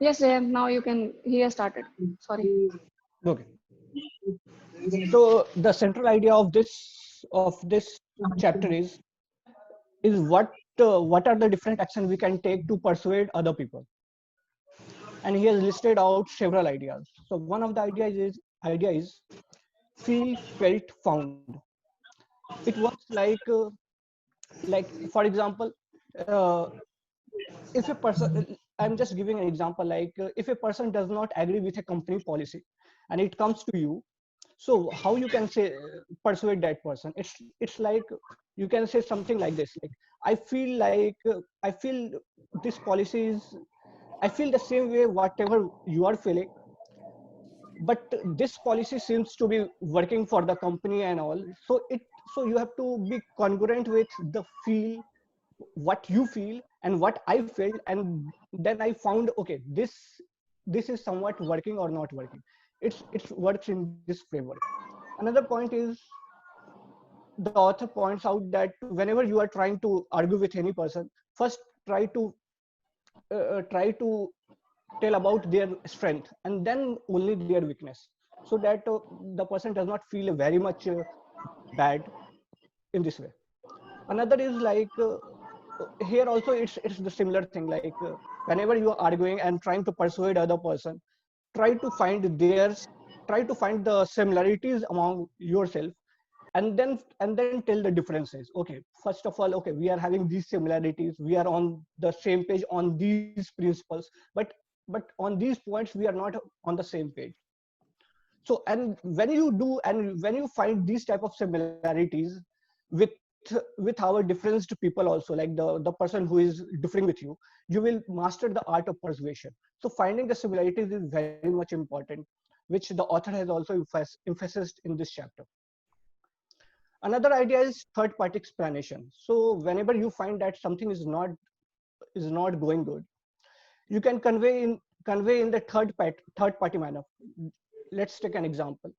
Yes, now you can. He has started. Sorry. Okay. So the central idea of this chapter is what are the different actions we can take to persuade other people, and he has listed out several ideas. So one of the idea is feel, felt, found. It works like for example, uh, if a person, I'm just giving an example, like if a person does not agree with a company policy and it comes to you, so how you can say persuade that person? It's like you can say something like this, like I feel this policy is, I feel the same way whatever you are feeling, but this policy seems to be working for the company and all. So you have to be congruent with the feel, what you feel and what I felt, and then I found, okay, this is somewhat working or not working. It's works in this framework. Another point is, the author points out that whenever you are trying to argue with any person, first try to tell about their strength and then only their weakness, so that the person does not feel very much bad in this way. Another is like here also it's the similar thing, like whenever you are arguing and trying to persuade other person, try to find try to find the similarities among yourself, and then tell the differences. Okay, first of all, okay, we are having these similarities, we are on the same page on these principles, but on these points we are not on the same page. So, and when you do, and when you find these type of similarities with with our different people also, like the person who is differing with you will master the art of persuasion. So finding the similarities is very much important, which the author has also emphasized in this chapter. Another idea is third party explanation. So whenever you find that something is not going good, you can convey in the third party manner. Let's take an example.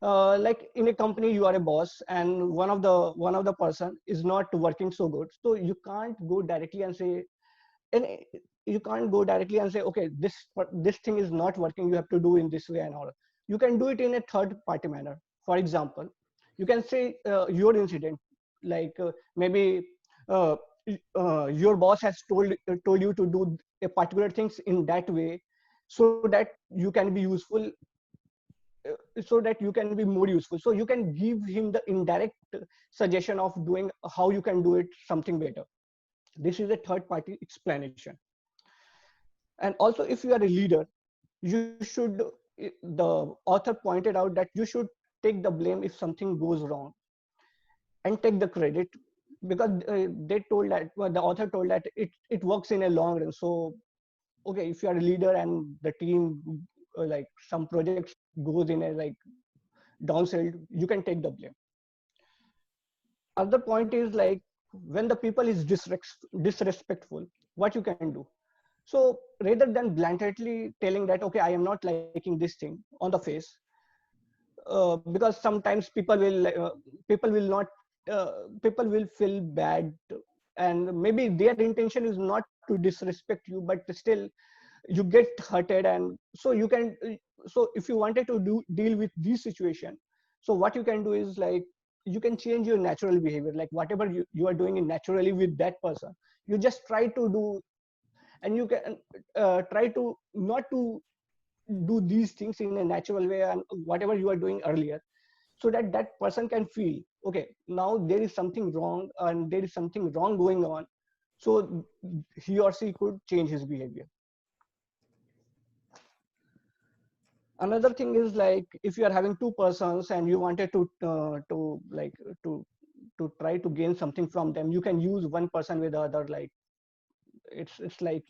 Like in a company, you are a boss, and one of the person is not working so good. So you can't go directly and say, and you can't go directly and say, okay, this thing is not working, you have to do in this way and all. You can do it in a third party manner. For example, you can say your incident, like maybe uh, your boss has told you to do a particular things in that way, so that you can be useful, so that you can be more useful, so you can give him the indirect suggestion of doing how you can do it something better. This is a third party explanation. And also, if you are a leader, you should, the author pointed out that you should take the blame if something goes wrong, and take the credit, because they told that, well, the author told that it works in a long run. So okay, if you are a leader and the team like some projects goes in a like downside, you can take the blame. Other point is like when the people is disrespectful, what you can do. So rather than blatantly telling that, okay, I am not liking this thing on the face, because sometimes people will not people will feel bad, and maybe their intention is not to disrespect you, but still you get hurted. And so you can, so if you wanted to deal with this situation, so what you can do is like you can change your natural behavior, like whatever you are doing naturally with that person, you just try to do, and you can try to not to do these things in a natural way and whatever you are doing earlier, so that that person can feel, okay, now there is something wrong and there is something wrong going on, so he or she could change his behavior. Another thing is like if you are having two persons and you wanted to like to try to gain something from them, you can use one person with the other, like it's like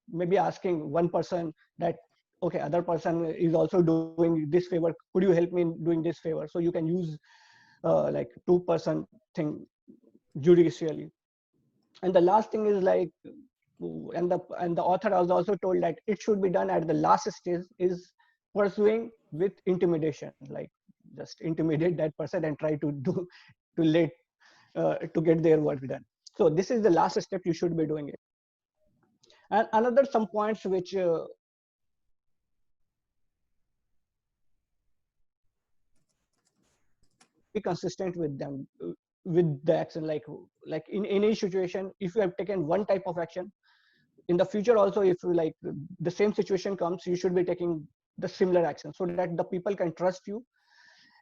maybe asking one person that, okay, other person is also doing this favor, could you help me in doing this favor? So you can use like two person thing judicially. And the last thing is like, and the author has also told that it should be done at the last stage is pursuing with intimidation, like just intimidate that person and try to do to let to get their work done. So this is the last step you should be doing it. And another some points which be consistent with them, with the action. Like in any situation, if you have taken one type of action, in the future also, if you like the same situation comes, you should be taking the similar action, so that the people can trust you.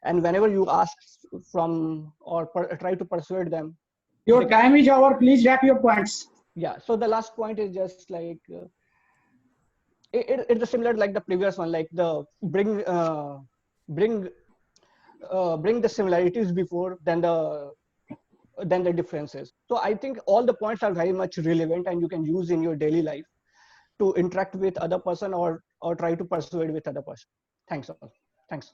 And whenever you ask from or try to persuade them, Your time is over. Please wrap your points. yeah. So the last point is just like it's similar like the previous one, like the bring bring the similarities before than the differences. So I think all the points are very much relevant, and you can use in your daily life to interact with other person, or try to persuade with other person. Thanks all. Thanks.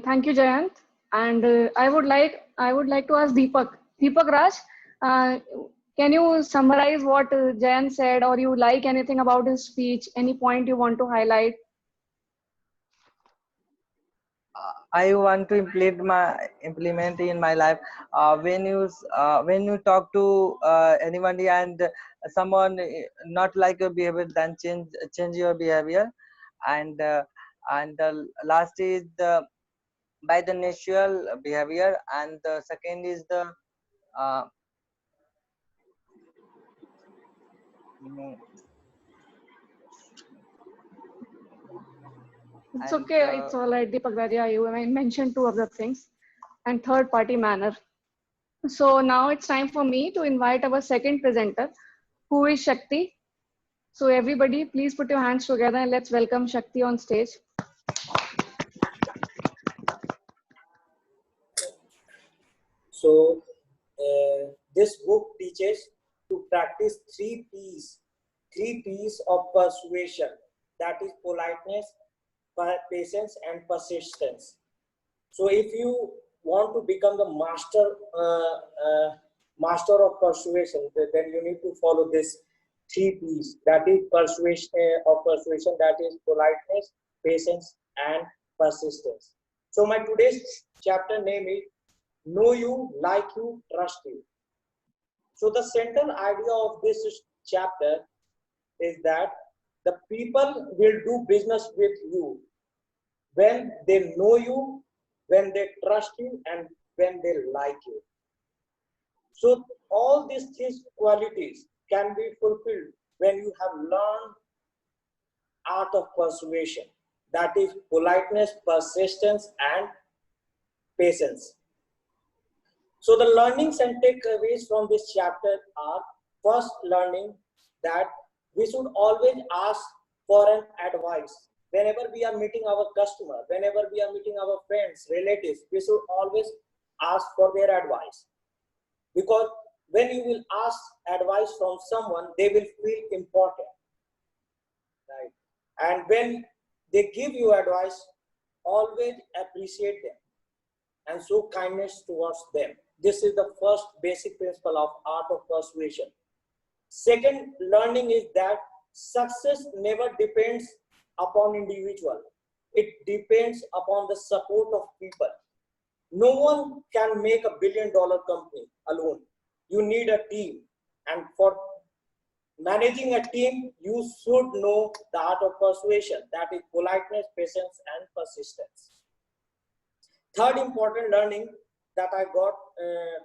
Thank you, Jayant. And I would like to ask Deepak Raj, uh, can you summarize what Jayant said, or you like anything about his speech? Any point you want to highlight? I want to implement in my life. When you talk to anybody and someone not like your behavior, then change your behavior. And the last is the by the natural behavior, and the second is the uh, mm, It's and okay. It's all right, Deepak Raj. Yeah, you mentioned two other things. And third party manner. So now it's time for me to invite our second presenter, who is Shakti. So everybody, please put your hands together and let's welcome Shakti on stage. So this book teaches to practice three P's of persuasion. That is politeness, patience, and persistence. So if you want to become the master of persuasion, then you need to follow this three P's. That is persuasion. That is politeness, patience, and persistence. So my today's chapter name is Know You, Like You, Trust You. So the central idea of this chapter is that the people will do business with you when they know you, when they trust you, and when they like you. So all these three qualities can be fulfilled when you have learned art of persuasion. That is politeness, persistence, and patience. So the learnings and takeaways from this chapter are: first learning that we should always ask for an advice. Whenever we are meeting our customer, whenever we are meeting our friends, relatives, we should always ask for their advice. Because when you will ask advice from someone, they will feel important. Right? And when they give you advice, always appreciate them and show kindness towards them. This is the first basic principle of art of persuasion. Second learning is that success never depends upon individual. It depends upon the support of people. No one can make $1 billion company alone. You need a team. And for managing a team, you should know the art of persuasion. That is politeness, patience, and persistence. Third important learning that I got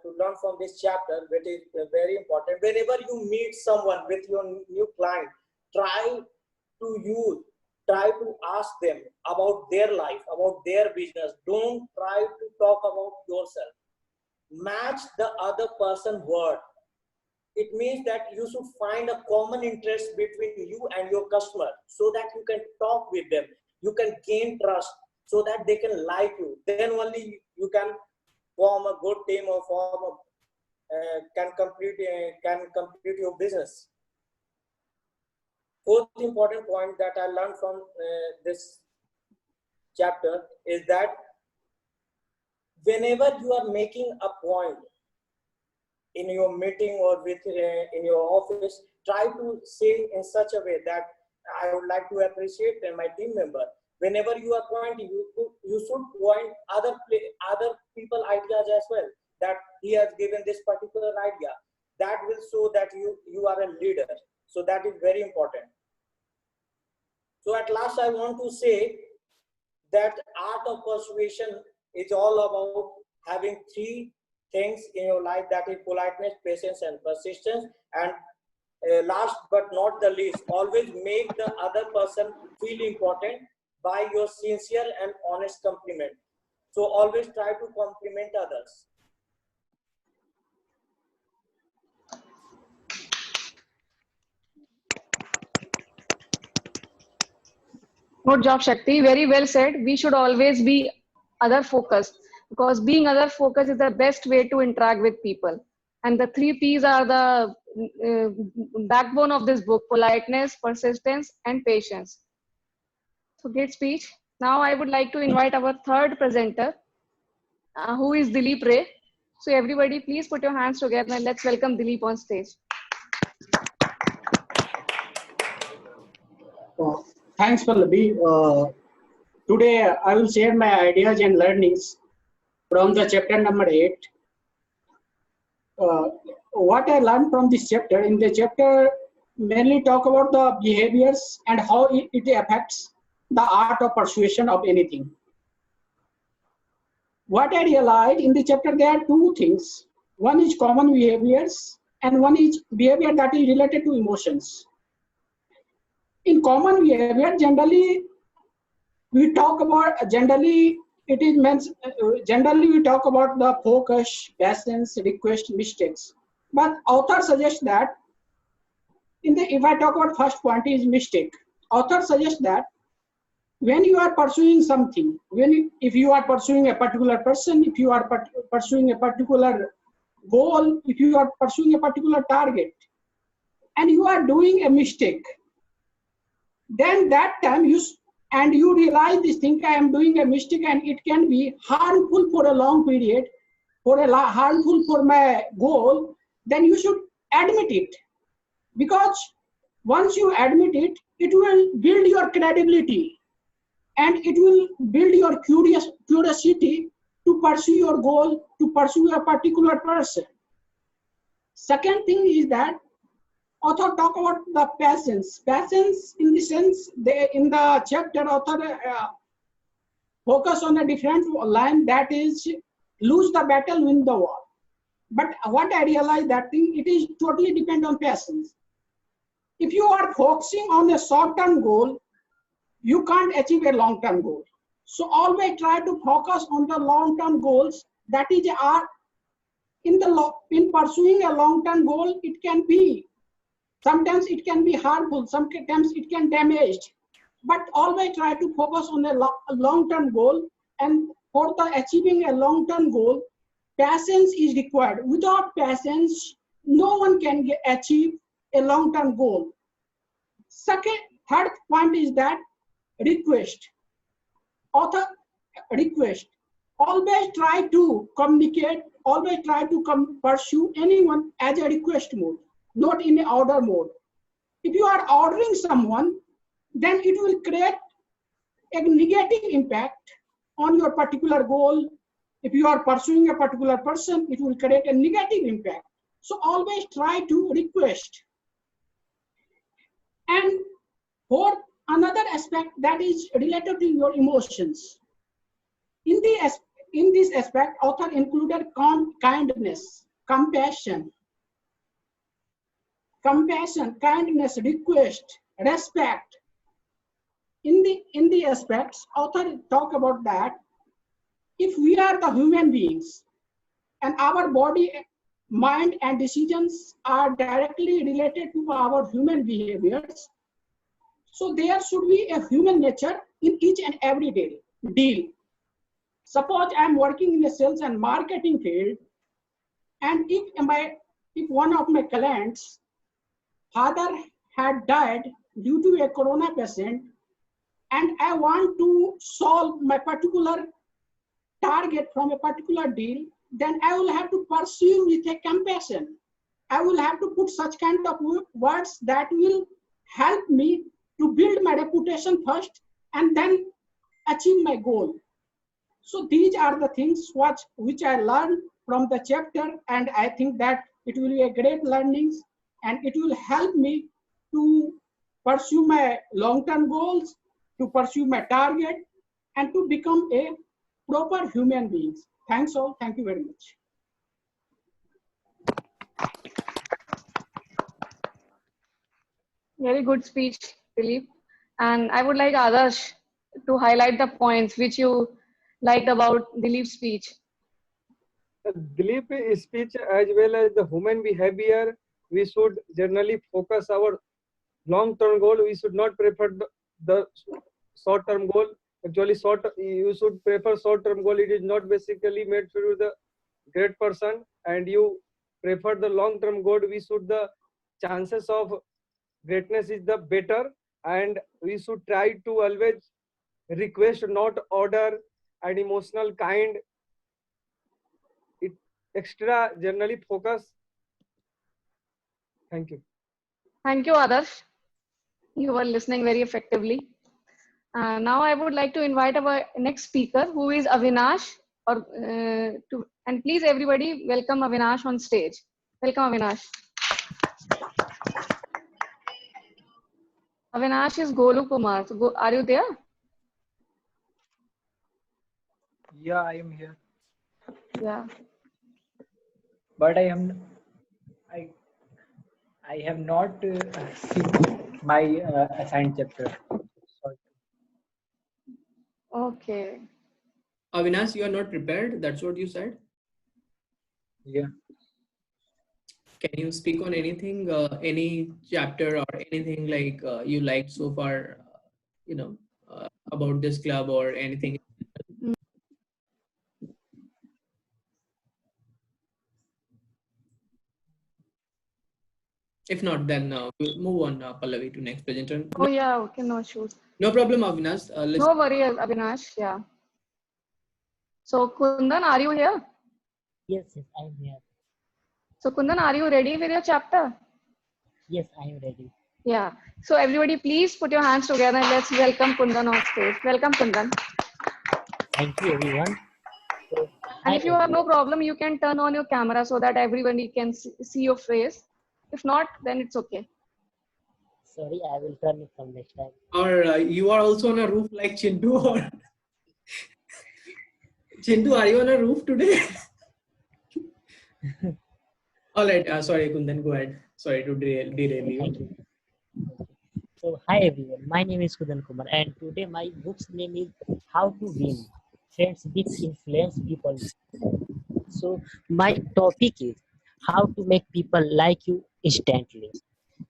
to learn from this chapter, which is very important. Whenever you meet someone with your new client, try to ask them about their life, about their business. Don't try to talk about yourself. Match the other person's word. It means that you should find a common interest between you and your customer, so that you can talk with them. You can gain trust, so that they can like you. Then only you can form a good team, or can complete your business. Fourth important point that I learned from this chapter is that whenever you are making a point in your meeting or in your office, try to say in such a way that I would like to appreciate my team member. whenever you are pointing, you should point other people ideas as well, that he has given this particular idea. That will show that you are a leader. So that is very important. So at last, I want to say that art of persuasion is all about having three things in your life, that is politeness, patience, and persistence. And last but not the least, always make the other person feel important by your sincere and honest compliment. So always try to compliment others. Good job, Shakti. Very well said. We should always be other focused, because being other focused is the best way to interact with people. And the three P's are the backbone of this book: politeness, persistence, and patience. So great speech. Now I would like to invite our third presenter, who is Dilip Ray. So everybody, please put your hands together and let's welcome Dilip on stage. Thanks, Pallavi. Today, I will share my ideas and learnings from the chapter number 8. What I learned from this chapter, in the chapter mainly talk about the behaviors and how it affects the art of persuasion of anything. What I realized in the chapter, there are two things. One is common behaviors and one is behavior that is related to emotions. In common behavior, generally we talk about, generally we talk about the focus, patience, request, mistakes. But author suggests that if I talk about first point is mistake, author suggests that when you are pursuing something, if you are pursuing a particular person, if you are pursuing a particular goal, if you are pursuing a particular target, and you are doing a mistake, then that time you realize this thing, I am doing a mistake and it can be harmful for a long period, harmful for my goal, then you should admit it. Because once you admit it, it will build your credibility and it will build your curiosity to pursue your goal, to pursue a particular person. Second thing is that author talk about the patience. Patience in the sense, in the chapter, author focus on a different line, that is, lose the battle, win the war. But what I realized that thing, it is totally depend on patience. If you are focusing on a short-term goal, you can't achieve a long-term goal. So always try to focus on the long-term goals. That is in pursuing a long-term goal, it can be, sometimes it can be harmful, sometimes it can damage, but always try to focus on a long-term goal. And for the achieving a long-term goal, patience is required. Without patience, no one can achieve a long-term goal. Third point is that request. Author request. Always try to communicate, always try to pursue anyone as a request mode, not in an order mode. If you are ordering someone, then it will create a negative impact on your particular goal. If you are pursuing a particular person, it will create a negative impact. So always try to request. And fourth, another aspect that is related to your emotions. In this aspect, author included kindness, compassion, kindness, request, respect. In the aspects, author talk about that if we are the human beings and our body, mind and decisions are directly related to our human behaviors, so there should be a human nature in each and every deal. Suppose I am working in the sales and marketing field, and if one of my clients' father had died due to a corona patient, and I want to solve my particular target from a particular deal, then I will have to pursue with a compassion. I will have to put such kind of words that will help me to build my reputation first, and then achieve my goal. So these are the things which I learned from the chapter, and I think that it will be a great learnings, and it will help me to pursue my long-term goals, to pursue my target, and to become a proper human being. Thanks all. Thank you very much. Very good speech, Dilip. And I would like Adarsh to highlight the points which you liked about Dilip's speech. Dilip's speech as well as the human behavior, we should generally focus our long-term goal. We should not prefer the short-term goal. Actually, you should prefer short-term goal. It is not basically made for the great person, and you prefer the long-term goal. We should the chances of greatness is the better, and we should try to always request, not order, and emotional kind. It extra generally focus. Thank you. Thank you, Adarsh. You were listening very effectively. Now I would like to invite our next speaker, who is Avinash. And please, everybody, welcome Avinash on stage. Welcome, Avinash. Avinash is Golu Kumar. So are you there? Yeah, I am here. Yeah. But I have not seen my assigned chapter. Sorry. Okay. Avinash, you are not prepared. That's what you said. Yeah. Can you speak on anything, any chapter or anything like you liked so far, about this club or anything? If not, then we'll move on, Pallavi, to next presenter. Oh, yeah. Okay. No issues. No problem, Avinash. No worry, Avinash. Yeah. So, Kundan, are you here? Yes, I am here. So, Kundan, are you ready with your chapter? Yes, I am ready. Yeah. So, everybody, please put your hands together and let's welcome Kundan on stage. Welcome, Kundan. Thank you, everyone. So, and if you have no problem, you can turn on your camera so that everybody can see your face. If not, then it's okay. Sorry, I will turn it from next time. Or you are also on a roof like Chintu, or Chintu, are you on a roof today? All right. Sorry, Kundan, go ahead. Sorry to derail you. Thank you. So, hi everyone. My name is Kundan Kumar, and today my book's name is How to Win Friends with Influence People. So, my topic is how to make people like you instantly.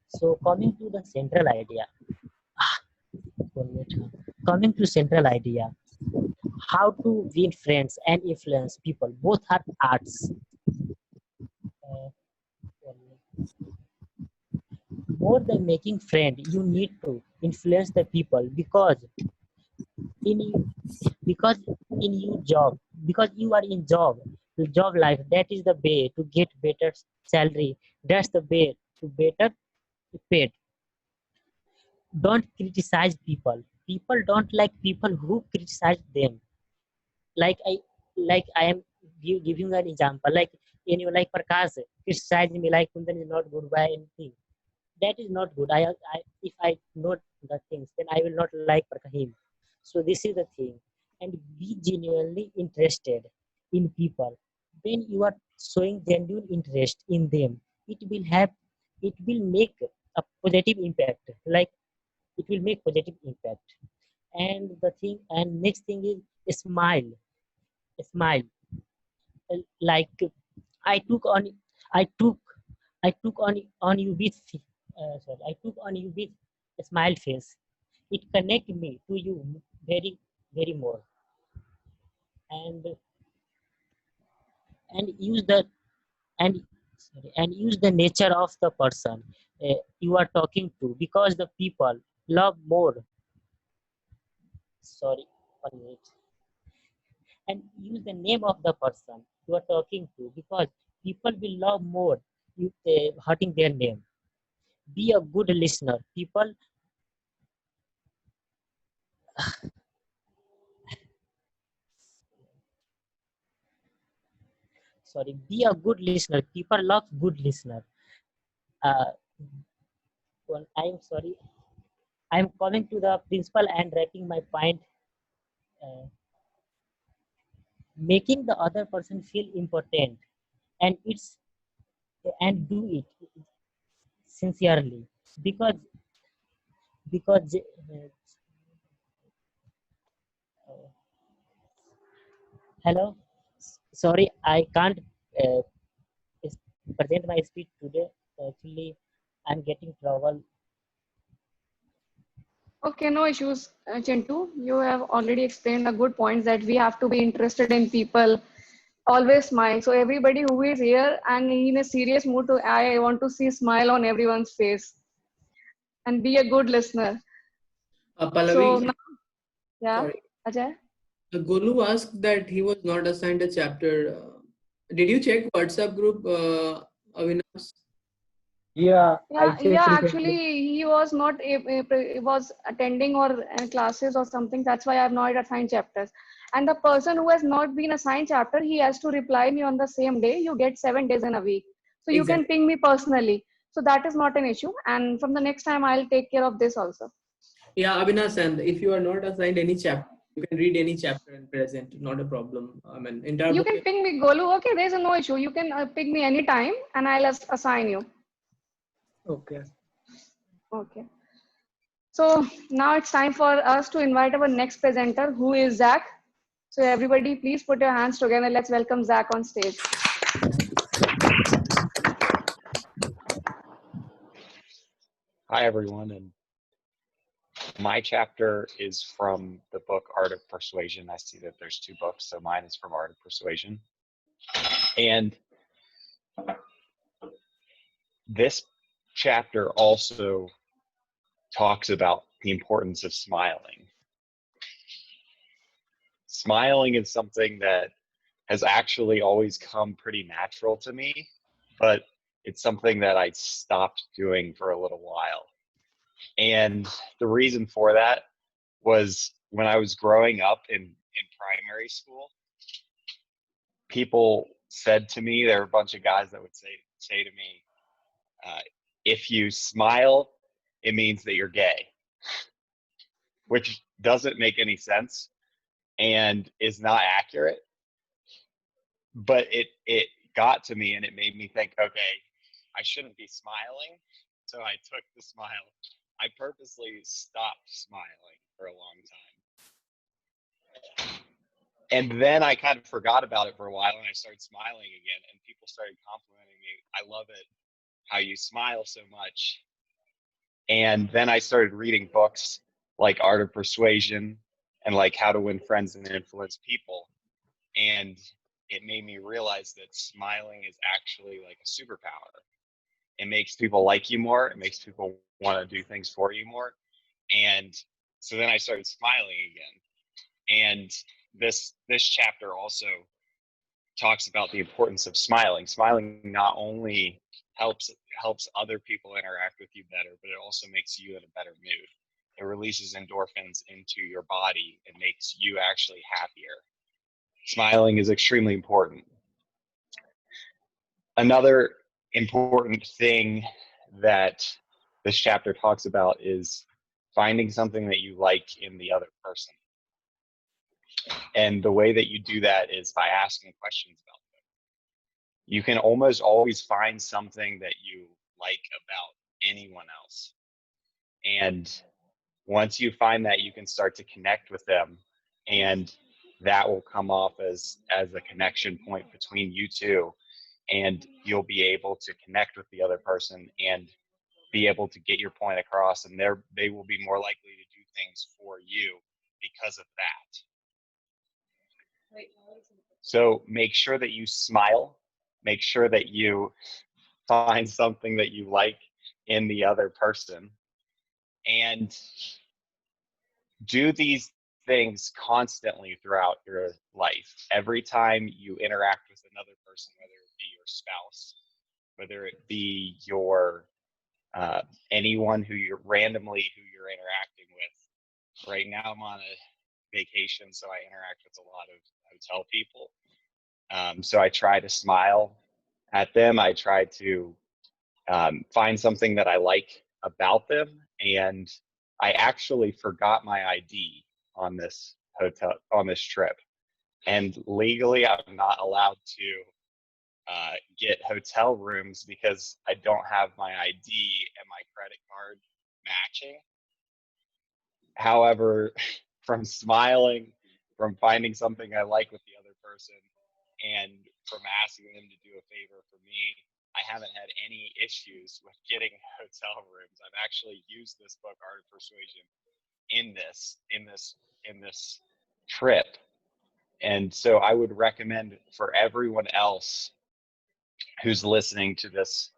So, coming to central idea, how to win friends and influence people. Both are arts. More than making friend, you need to influence the people because in your job, because you are in job life, that is the way to get better salary. That's the way to better paid. Don't criticize people. People don't like people who criticize them. Like I am giving an example. Like like Prakash criticize me like Kundan is not good by anything. That is not good. If I know the things, then I will not like him. So this is the thing. And be genuinely interested in people. When you are showing genuine interest in them, it will make a positive impact. Like it will make positive impact. And next thing is smile. Smile. Like I took on I took on you with I took on you with a smile face. It connect me to you very very more. And use the use the nature of the person you are talking to, because the people love more. Sorry, 1 minute. And use the name of the person you are talking to, because people will love more you hurting their name. Be a good listener. People sorry, be a good listener. People love good listener. Well, I'm sorry, I'm coming to the principal and writing my point. Uh, Making the other person feel important, and do it sincerely, because because uh, hello, sorry, I can't uh, present my speech today. Actually, I'm getting trouble. Okay, no issues, Chintu. You have already explained the good points that we have to be interested in people, always smile. So everybody who is here and in a serious mood, I want to see smile on everyone's face and be a good listener. So Pallavi, now, yeah, sorry. Ajay. Golu asked that he was not assigned a chapter. Did you check WhatsApp group, Avinash? Yeah, I Yeah. checked recently. Actually, he was not. He was attending or classes or something. That's why I have not assigned chapters. And the person who has not been assigned chapter, he has to reply me on the same day. You get 7 days in a week, so you can Exactly. ping me personally. So that is not an issue. And from the next time, I'll take care of this also. Yeah, Avinash, and if you are not assigned any chapter, you can read any chapter and present. Not a problem. I mean, entire You book. can ping me, Golu. Okay, there's no issue. You can ping me anytime, and I'll assign you. Okay. Okay. So now it's time for us to invite our next presenter, who is Zach. So everybody, please put your hands together. Let's welcome Zach on stage. Hi, everyone. And my chapter is from the book Art of Persuasion. I see that there's 2 books, so mine is from Art of Persuasion. And this chapter also talks about the importance of smiling. Smiling is something that has actually always come pretty natural to me, but it's something that I stopped doing for a little while. And the reason for that was when I was growing up in primary school, people said to me, there were a bunch of guys that would say to me, if you smile, it means that you're gay, which doesn't make any sense and is not accurate. But it got to me and it made me think, okay, I shouldn't be smiling. So I took the smile. I purposely stopped smiling for a long time. And then I kind of forgot about it for a while and I started smiling again and people started complimenting me. I love it how you smile so much. And then I started reading books like Art of Persuasion and like How to Win Friends and Influence People. And it made me realize that smiling is actually like a superpower. It makes people like you more. It makes people want to do things for you more. And so then I started smiling again. And this chapter also talks about the importance of smiling. Smiling not only helps other people interact with you better, but it also makes you in a better mood. It releases endorphins into your body and makes you actually happier. Smiling is extremely important. Another important thing that this chapter talks about is finding something that you like in the other person. And the way that you do that is by asking questions about them. You can almost always find something that you like about anyone else. And once you find that, you can start to connect with them, and that will come off as a connection point between you two, and you'll be able to connect with the other person and be able to get your point across, and they will be more likely to do things for you because of that. So make sure that you smile. Make sure that you find something that you like in the other person, and do these things constantly throughout your life. Every time you interact with another person, whether it be your spouse, whether it be your anyone who you're interacting with. Right now I'm on a vacation, so I interact with a lot of hotel people. So I try to smile at them. I try to find something that I like about them. And I actually forgot my ID on this trip. And legally, I'm not allowed to get hotel rooms because I don't have my ID and my credit card matching. However, from smiling, from finding something I like with the other person, and from asking them to do a favor for me, I haven't had any issues with getting hotel rooms. I've actually used this book, Art of Persuasion, in this trip. And so I would recommend for everyone else who's listening to this,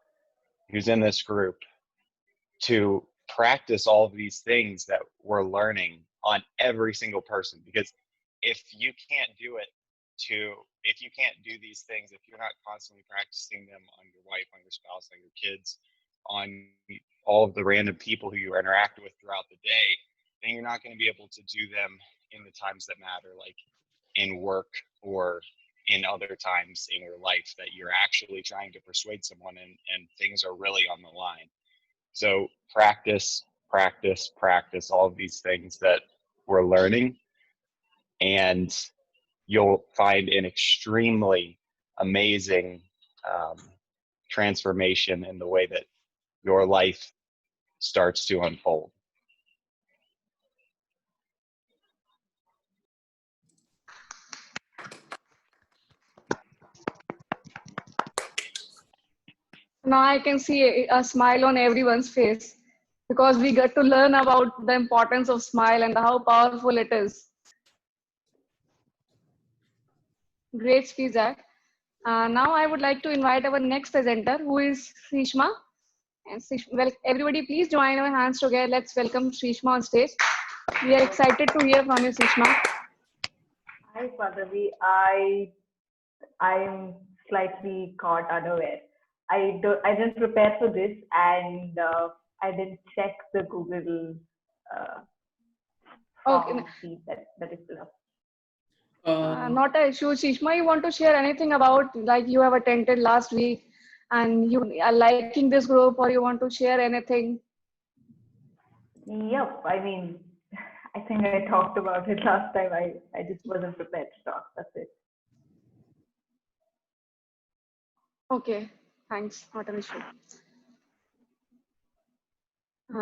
who's in this group, to practice all of these things that we're learning on every single person. Because if you can't do these things, if you're not constantly practicing them on your wife, on your spouse, on your kids, on all of the random people who you interact with throughout the day, then you're not going to be able to do them in the times that matter, like in work or in other times in your life that you're actually trying to persuade someone and things are really on the line. So practice all of these things that we're learning, and you'll find an extremely amazing transformation in the way that your life starts to unfold. Now I can see a smile on everyone's face because we get to learn about the importance of smile and how powerful it is. Great speech, Zach. Now I would like to invite our next presenter, who is Shrishma. And well, everybody, please join our hands together. Let's welcome Shrishma on stage. We are excited to hear from you, Shrishma. Hi, Madhavi. I'm slightly caught unaware. I didn't prepare for this, and I didn't check the Google Okay. sheet that is below. Not an issue. Shrishma, you want to share anything about, like, you have attended last week and you are liking this group, or you want to share anything? Yep. I mean, I think I talked about it last time. I just wasn't prepared to talk. That's it. Okay, thanks. Not an issue.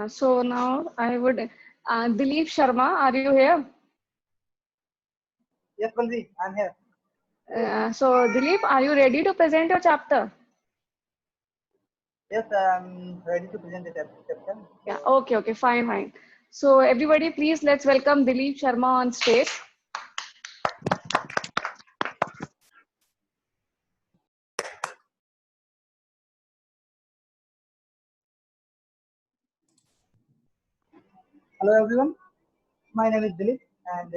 So now I would, Dilip Sharma, are you here? Yes, Balvi, I'm here. So Dilip, are you ready to present your chapter? Yes, I'm ready to present the chapter. Yeah, okay, fine. So everybody, please, let's welcome Dilip Sharma on stage. Hello everyone, my name is Dilip, and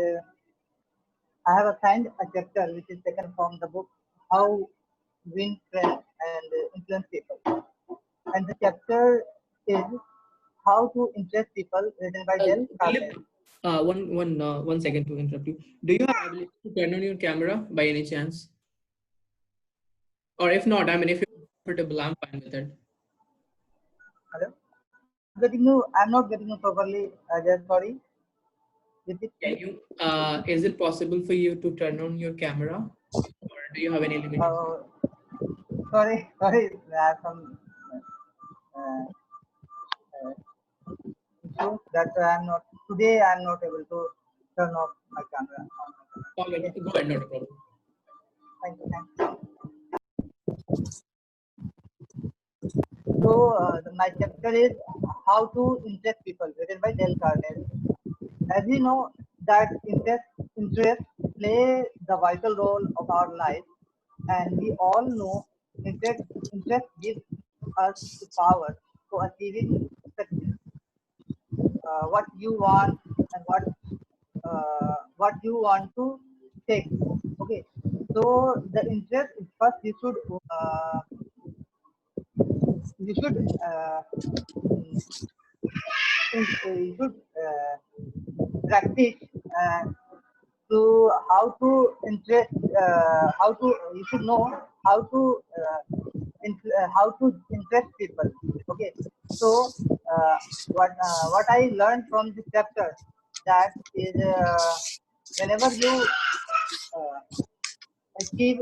I have assigned a chapter which is taken from the book How Win Friends and Influence People. And the chapter is How to Interest People, written by Dale Carnegie. One second to interrupt you. Do you have ability to turn on your camera by any chance? Or if not, I mean, if you're comfortable, I'm fine with it. Hello? I'm not getting you properly. Just sorry. Can you, is it possible for you to turn on your camera? Or do you have any limitations? Sorry. I have some issues that I'm not able to turn off my camera. All right, go ahead, not a problem. Thank you. So my chapter is How to Interest People, written by Dale Carnegie. As we know that interest play the vital role of our life, and we all know interest gives us the power to achieving success. What you want and what you want to take. Okay, so the interest is first you should practice to how to interest, how to you should know how to how to interest people. Okay, so what I learned from this chapter, that is whenever you achieve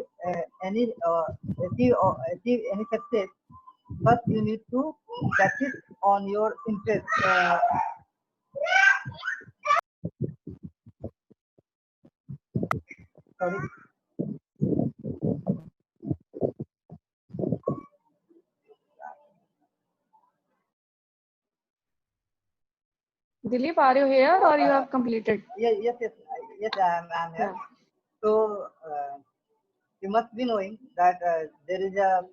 achieve any success, first you need to practice on your interest. Sorry. Dilip, are you here or you have completed? Yes, I'm here. Yeah. So you must be knowing that there is a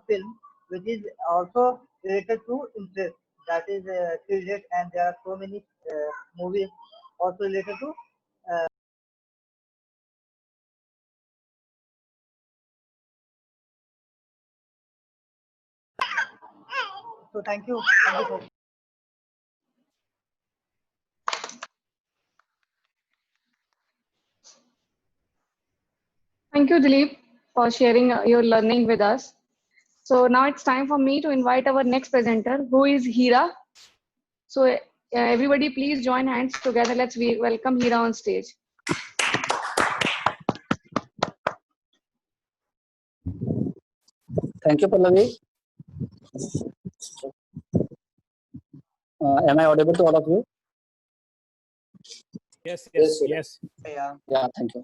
film which is also related to interest. That is Three Idiots, and there are so many movies also related to. So thank you. Thank you. Thank you, Dilip, for sharing your learning with us. So now it's time for me to invite our next presenter, who is Hira. So everybody, please join hands together. Let's welcome Hira on stage. Thank you, Pallavi. Am I audible to all of you? Yes. Yeah, thank you.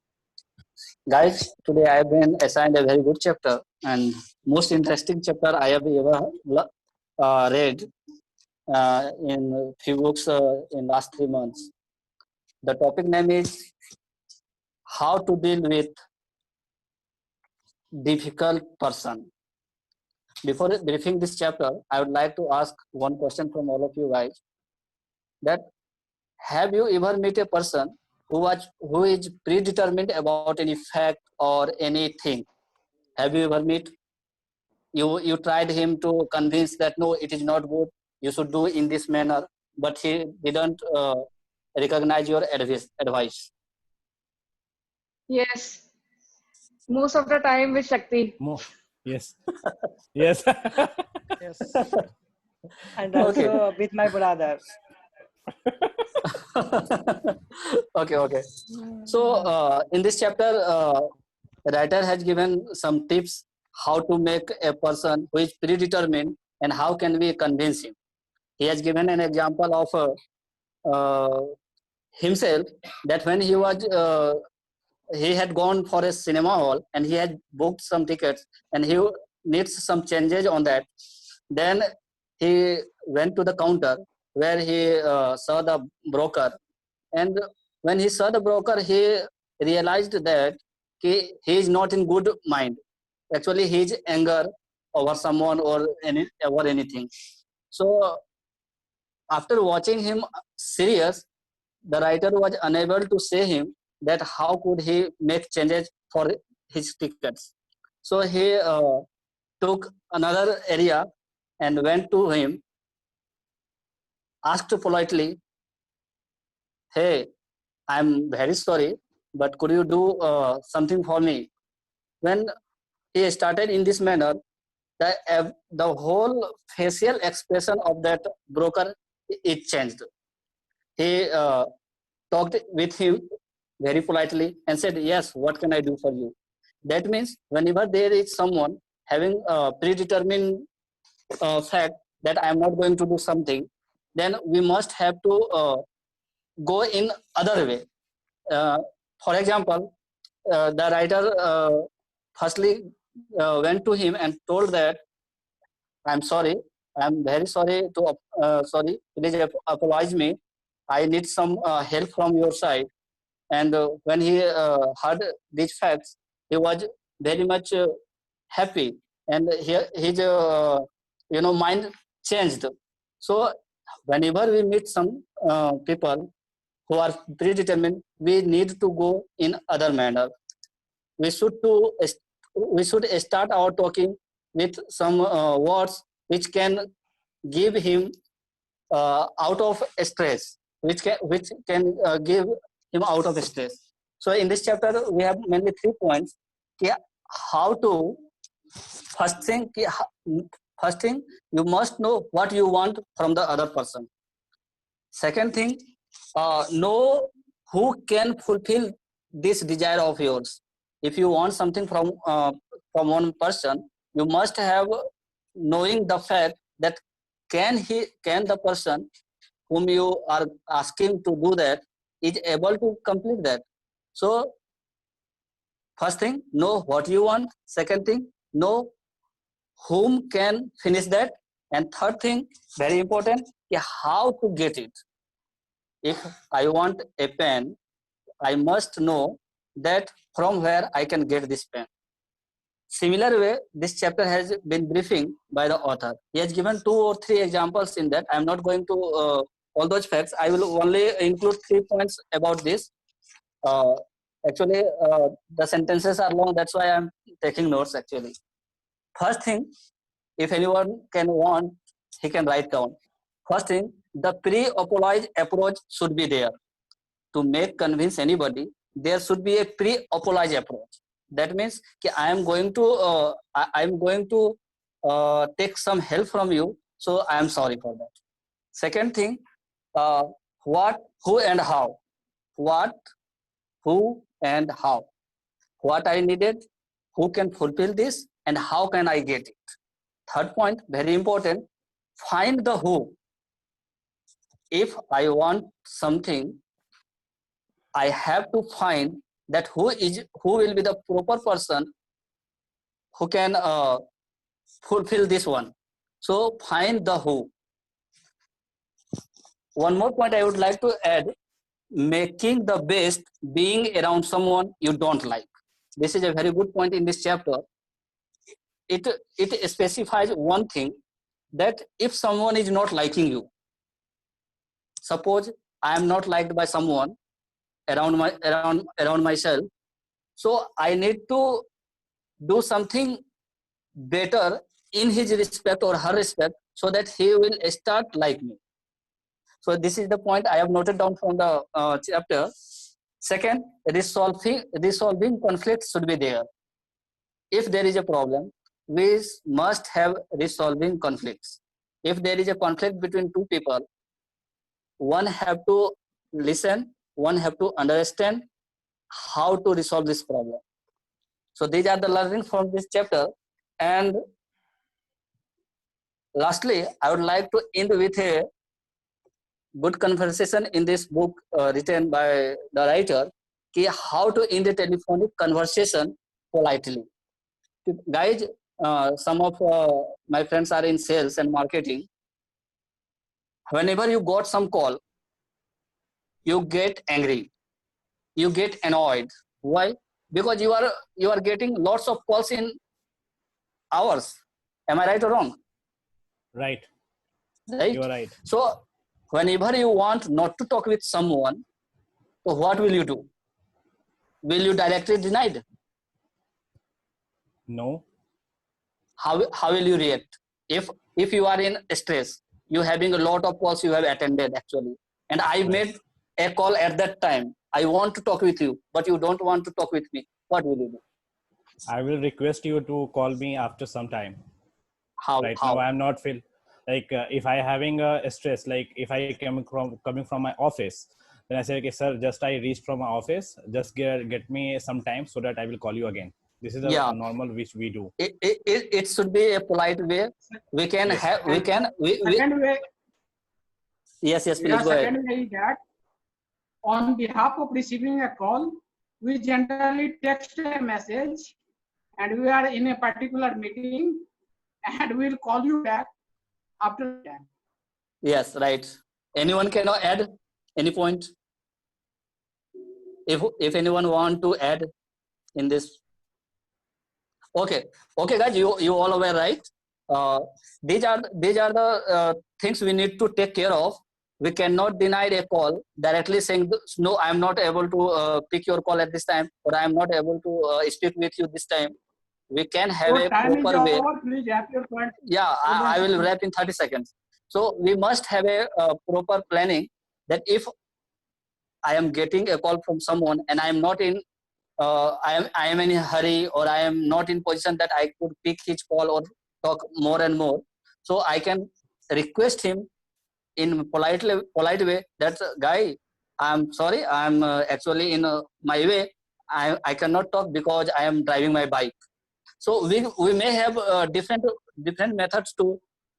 Guys, today I have been assigned a very good chapter and most interesting chapter I have ever read in few books in last 3 months. The topic name is how to deal with difficult person. Before briefing this chapter, I would like to ask one question from all of you guys. That have you ever met a person who is predetermined about any fact or anything? Have you ever met? You tried him to convince that no, it is not good, you should do in this manner, but he didn't recognize your advice. Yes. Most of the time with Shakti. Yes. Yes. Yes. And also with my brother. Okay. So in this chapter, writer has given some tips how to make a person who is predetermined and how can we convince him. He has given an example of himself, that when he had gone for a cinema hall and he had booked some tickets and he needs some changes on that. Then he went to the counter where he saw the broker, and when he saw the broker, he realized that he is not in good mind. Actually, he is anger over someone or anything. So after watching him serious, the writer was unable to say him that how could he make changes for his tickets. So he took another area and went to him, asked politely, "Hey, I'm very sorry, but could you do something for me?" When he started in this manner, the whole facial expression of that broker, it changed. He talked with him very politely and said, "Yes, what can I do for you?" That means whenever there is someone having a predetermined fact that I am not going to do something, then we must have to go in other way. For example, the writer firstly went to him and told that, "I'm sorry, I'm very sorry sorry, please apologize me. I need some help from your side." And when he heard these facts, he was very much happy, and his mind changed. So whenever we meet some people who are predetermined, we need to go in other manner. We should start our talking with some words which can give him out of stress, which can give him out of stress. So in this chapter, we have mainly 3 points. How to, first thing, you must know what you want from the other person. Second thing, know who can fulfill this desire of yours. If you want something from one person, you must have knowing the fact that can the person whom you are asking to do that is able to complete that. So first thing, know what you want. Second thing, know whom can finish that. And third thing, very important, how to get it. If I want a pen, I must know that from where I can get this pen. Similar way, this chapter has been briefing by the author. He has given 2 or 3 examples in that. I'm not going to all those facts. I will only include 3 points about this. Actually, the sentences are long. That's why I'm taking notes actually. First thing, if anyone can want, he can write down. First thing, the pre-apology approach should be there. To convince anybody, there should be a pre-apology approach. That means I am going to take some help from you, so I am sorry for that. Second thing, what, who, and how. What, who, and how. What I needed, who can fulfill this, and how can I get it. Third point, very important, find the who. If I want something, I have to find that who will be the proper person who can fulfill this one. So find the who. One more point I would like to add, making the best being around someone you don't like. This is a very good point in this chapter. It specifies one thing, that if someone is not liking you, suppose I am not liked by someone around myself, so I need to do something better in his respect or her respect, so that he will start like me. So this is the point I have noted down from the chapter. Second, resolving conflicts should be there. If there is a problem, we must have resolving conflicts. If there is a conflict between 2 people, one have to listen, one have to understand how to resolve this problem. So these are the learnings from this chapter. And lastly, I would like to end with a good conversation in this book written by the writer, how to end a telephonic conversation politely. Guys, some of my friends are in sales and marketing. Whenever you got some call, you get angry, you get annoyed. Why? Because you are getting lots of calls in hours. Am I right or wrong? Right. Right. You are right. So whenever you want not to talk with someone, so what will you do? Will you directly deny it? No. How will you react? If you are in stress, you having a lot of calls you have attended actually, and I made a call at that time, I want to talk with you, but you don't want to talk with me, what will you do? I will request you to call me after some time. How? Now I am not feel like if I having a stress, like if I coming from my office, then I say, okay sir, just I reached from my office, just get me some time so that I will call you again. This is a normal which we do. It should be a polite way. We can yes. have, we can, Second way. Yes, please go ahead. Second way is that on behalf of receiving a call, we generally text a message and we are in a particular meeting and we'll call you back after that. Yes, right. Anyone can add any point? If anyone want to add in this. Okay, guys, you all aware, right? These are the things we need to take care of. We cannot deny a call directly saying, no, I am not able to pick your call at this time, or I am not able to speak with you this time. We can have a proper way. Please wrap your point. Yeah, I will wrap in 30 seconds. So we must have a proper planning, that if I am getting a call from someone and I am not in I am in a hurry, or I am not in position that I could pick his call or talk more and more. So I can request him in polite way that guy, I'm sorry, I'm actually in my way. I cannot talk because I am driving my bike. So we may have different methods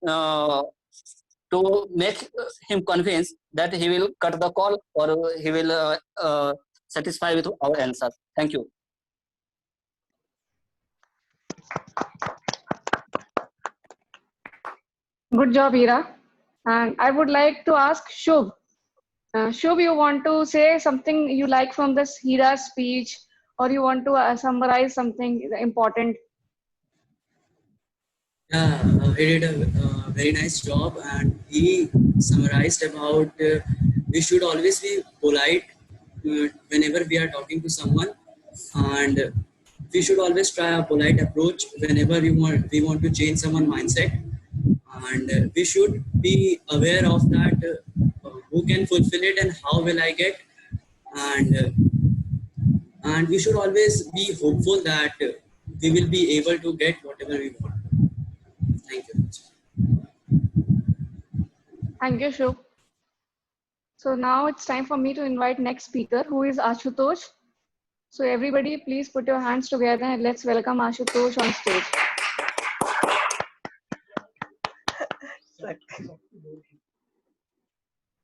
uh, to make him convinced that he will cut the call, or he will satisfy with our answer. Thank you. Good job, Hira. And I would like to ask Shubh. Shubh, you want to say something you like from this Hira's speech, or you want to summarize something important? Yeah, he did a very nice job, and he summarized about we should always be polite whenever we are talking to someone, and we should always try a polite approach whenever we want to change someone's mindset, and we should be aware of that who can fulfill it and how will I get, and we should always be hopeful that we will be able to get whatever we want. Thank you. Thank you, Shubh. So now it's time for me to invite next speaker, who is Ashutosh. So everybody, please put your hands together and let's welcome Ashutosh on stage.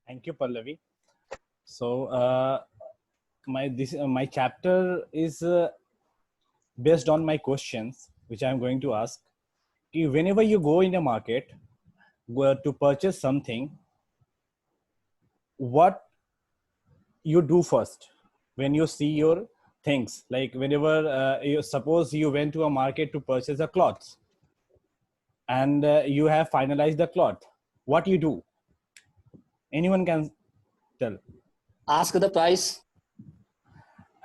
Thank you, Pallavi. So my chapter is based on my questions, which I am going to ask. Whenever you go in a market to purchase something, what you do first when you see your things? Like whenever you suppose you went to a market to purchase a cloth, and you have finalized the cloth, what you do? Anyone can tell? Ask the price.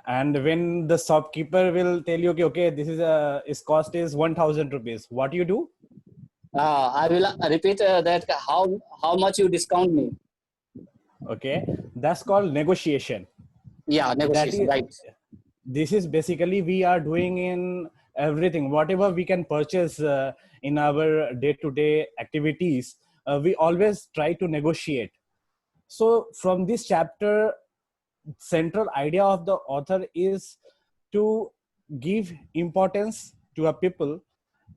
And when the shopkeeper will tell you, okay, this is its cost is 1,000 rupees, what you do? I will repeat that how much you discount me. Okay, that's called negotiation. Yeah, negotiation, right. This is basically we are doing in everything, whatever we can purchase in our day-to-day activities, we always try to negotiate. So from this chapter, central idea of the author is to give importance to a people,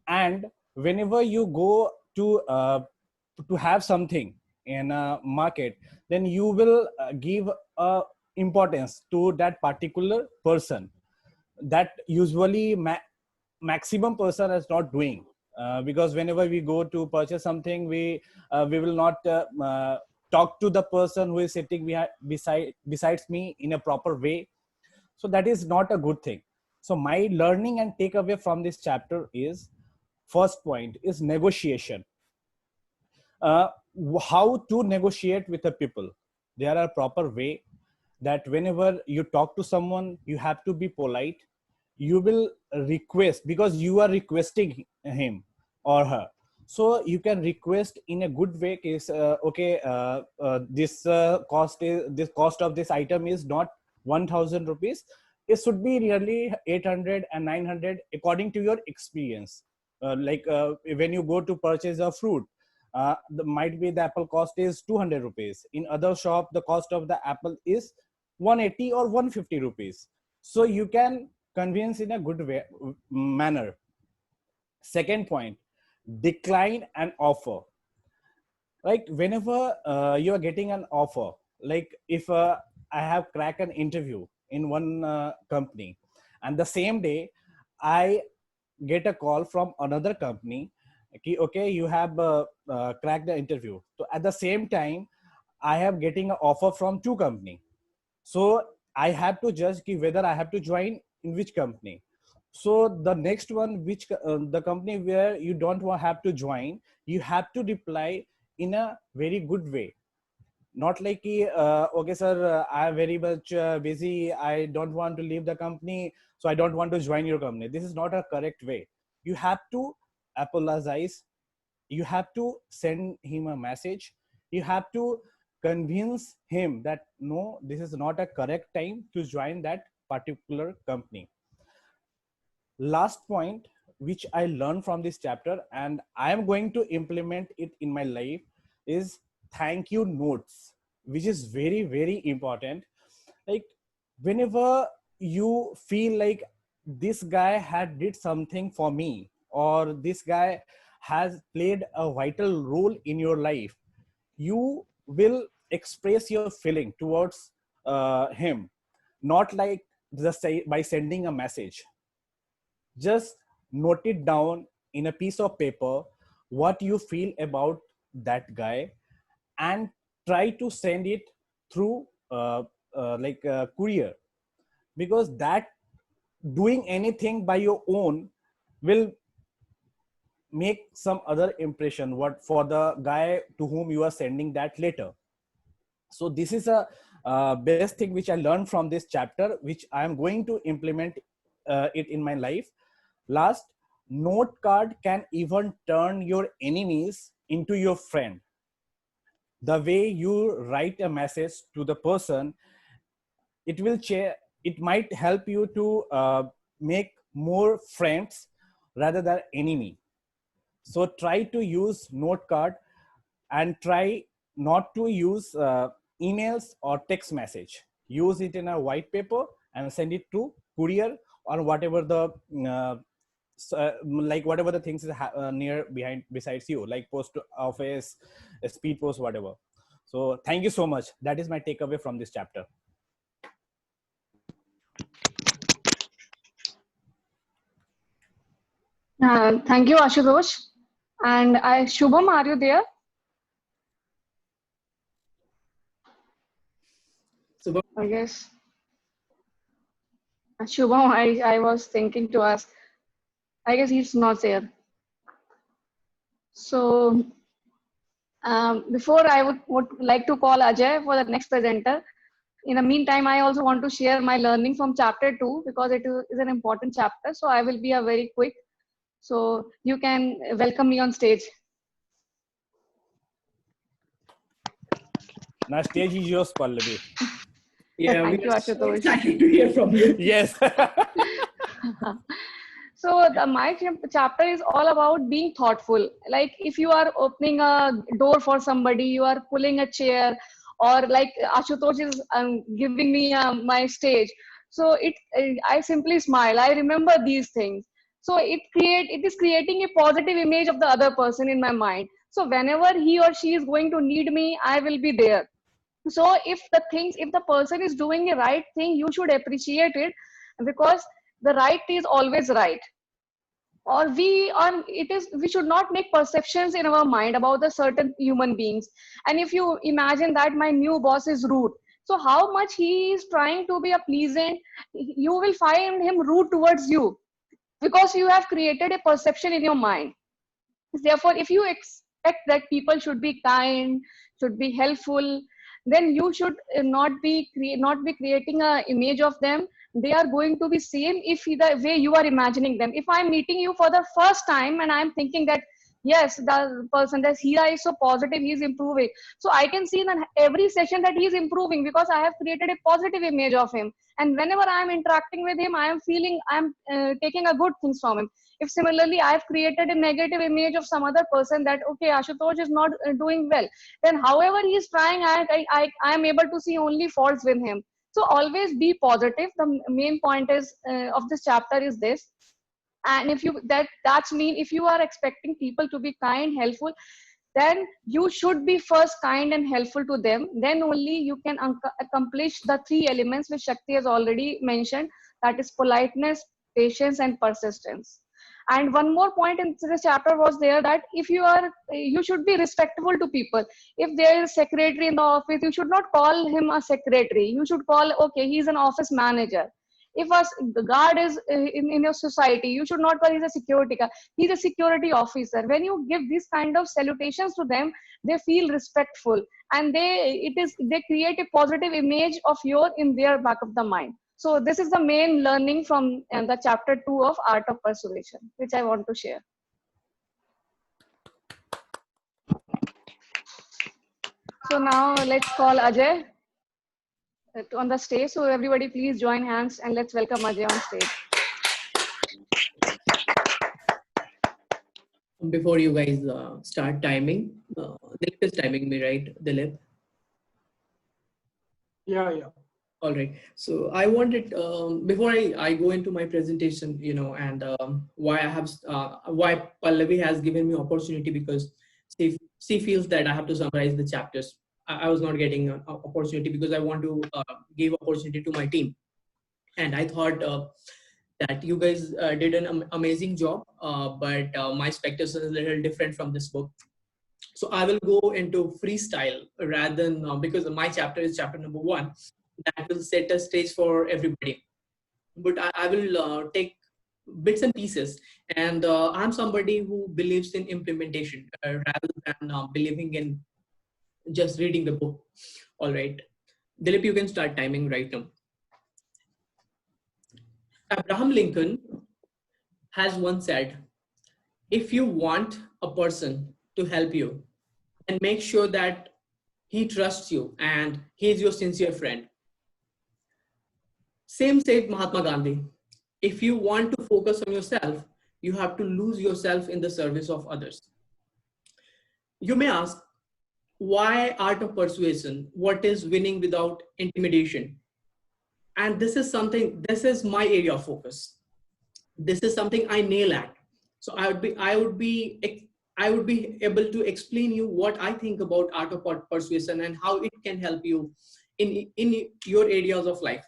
and whenever you go to have something in a market, then you will give importance to that particular person that usually maximum person is not doing, because whenever we go to purchase something, we will not talk to the person who is sitting besides me in a proper way. So that is not a good thing. So my learning and takeaway from this chapter is, first point is negotiation. How to negotiate with the people? There are a proper way that whenever you talk to someone, you have to be polite. You will request, because you are requesting him or her. So you can request in a good way. Case okay, this cost of this item is not 1,000 rupees. It should be nearly 800 and 900 according to your experience. When you go to purchase a fruit, might be the apple cost is 200 rupees. In other shop, the cost of the apple is 180 or 150 rupees. So you can convince in a good way, manner. Second point, decline an offer. Like whenever you are getting an offer, like if I have cracked an interview in one company, and the same day I get a call from another company, okay, you have cracked the interview. So at the same time, I have getting an offer from two company. So I have to judge whether I have to join in which company. So the next one, which the company where you don't have to join, you have to reply in a very good way. Not like, okay, sir, I am very much busy. I don't want to leave the company, so I don't want to join your company. This is not a correct way. You have to apologize. You have to send him a message. You have to convince him that no, this is not a correct time to join that particular company. Last point which I learned from this chapter, and I am going to implement it in my life, is thank you notes, which is very, very important. Like whenever you feel like this guy had did something for me, or this guy has played a vital role in your life, you will express your feeling towards him, not like just say by sending a message. Just note it down in a piece of paper what you feel about that guy, and try to send it through like a courier, because that doing anything by your own will make some other impression what for the guy to whom you are sending that letter. So this is a best thing which I learned from this chapter, which I am going to implement it in my life. Last, note card can even turn your enemies into your friend. The way you write a message to the person, it will it might help you to make more friends rather than enemy. So try to use note card, and try not to use emails or text message. Use it in a white paper and send it to courier, or whatever the like whatever the things is near behind besides you, like post office, speed post, whatever. So thank you so much. That is my takeaway from this chapter. Thank you, Ashutosh. And Shubham, are you there? I guess. Shubham, I was thinking to ask. I guess he's not there. So before I would like to call Ajay for the next presenter. In the meantime, I also want to share my learning from chapter 2, because it is an important chapter. So I will be a very quick. So you can welcome me on stage. Now stage is yours, Pallavi. Yeah, Thank you, we are so Ashutosh. excited to hear from you. Yes. So my chapter is all about being thoughtful. Like if you are opening a door for somebody, you are pulling a chair, or like Ashutosh is giving me my stage. So I simply smile. I remember these things. So it is creating a positive image of the other person in my mind. So whenever he or she is going to need me, I will be there. So if the person is doing a right thing, you should appreciate it, because the right is always right. Or we should not make perceptions in our mind about the certain human beings. And if you imagine that my new boss is rude, so how much he is trying to be a pleasant, you will find him rude towards you, because you have created a perception in your mind. Therefore, if you expect that people should be kind, should be helpful, then you should not be creating a image of them. They are going to be same if the way you are imagining them. If I'm meeting you for the first time and I'm thinking that yes, the person that he is so positive, he's improving, so I can see in every session that he's improving, because I have created a positive image of him. And whenever I'm interacting with him, I am feeling I'm taking a good things from him. If similarly I've created a negative image of some other person, that okay, Ashutosh is not doing well, then however he is trying, I am able to see only faults with him. So always be positive. The main point is of this chapter is this. And if you that's mean if you are expecting people to be kind, helpful, then you should be first kind and helpful to them. Then only you can accomplish the 3 elements which Shakti has already mentioned, that is politeness, patience, and persistence. And one more point in this chapter was there, that if you should be respectful to people. If there is a secretary in the office, you should not call him a secretary. You should call, okay, he's an office manager. If the guard is in your society, you should not call he's a security guard. He's a security officer. When you give these kind of salutations to them, they feel respectful, and they create a positive image of your in their back of the mind. So this is the main learning from the chapter 2 of Art of Persuasion, which I want to share. So now let's call Ajay on the stage. So everybody please join hands and let's welcome Ajay on stage. Before you guys start timing, Dilip is timing me, right, Dilip? Yeah. All right. So I wanted, before I go into my presentation, and why I have, why Pallavi has given me opportunity, because she feels that I have to summarize the chapters. I was not getting an opportunity because I want to give opportunity to my team. And I thought that you guys did an amazing job, but my expectation is a little different from this book. So I will go into freestyle rather than, because my chapter is chapter number 1, that will set a stage for everybody. But I will take bits and pieces, and I'm somebody who believes in implementation rather than believing in just reading the book. All right, Dilip, you can start timing right now. Abraham Lincoln has once said, if you want a person to help you, then make sure that he trusts you and he is your sincere friend. Same said Mahatma Gandhi. If you want to focus on yourself, you have to lose yourself in the service of others. You may ask, why art of persuasion? What is winning without intimidation? And this is my area of focus. This is something I nail at. So I would be able to explain you what I think about art of persuasion and how it can help you in your areas of life.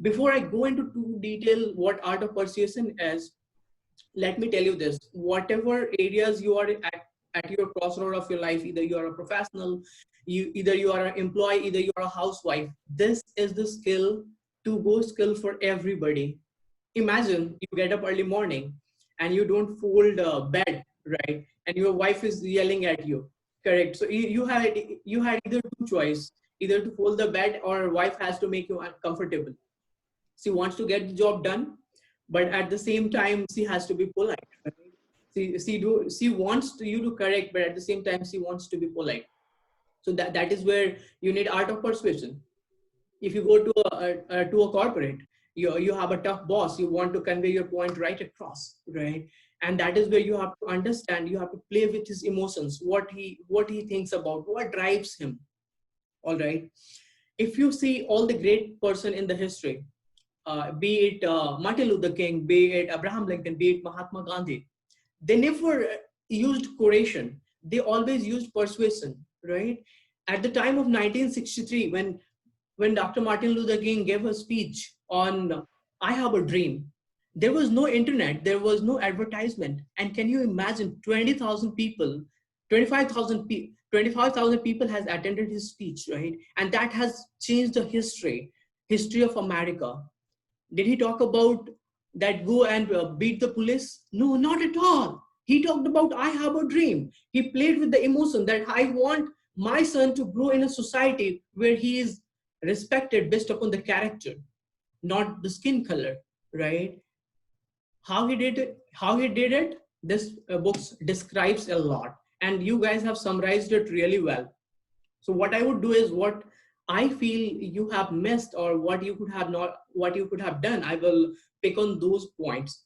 Before I go into too detail what art of persuasion is, let me tell you this: whatever areas you are at your crossroad of your life, either you are a professional, either you are an employee, either you are a housewife, this is the skill for everybody. Imagine you get up early morning and you don't fold bed, right? And your wife is yelling at you, correct? So you had either two choice, either to fold the bed or wife has to make you uncomfortable. She wants to get the job done, but at the same time, she has to be polite. Right? She wants you to correct, but at the same time, she wants to be polite. So that is where you need art of persuasion. If you go to a corporate, you have a tough boss. You want to convey your point right across, right? And that is where you have to understand. You have to play with his emotions, what he thinks about, what drives him. All right. If you see all the great person in the history, be it Martin Luther King, be it Abraham Lincoln, be it Mahatma Gandhi, they never used coercion. They always used persuasion, right? At the time of 1963, when Dr. Martin Luther King gave a speech on I Have a Dream, there was no internet, there was no advertisement. And can you imagine 20,000 people, 25,000 people has attended his speech, right? And that has changed the history of America. Did he talk about that go and beat the police? No, not at all. He talked about I have a dream. He played with the emotion that I want my son to grow in a society where he is respected based upon the character, not the skin color, right? How he did it, this book describes a lot, and you guys have summarized it really well. So what I would do is what I feel you have missed or what you could have done, I will pick on those points.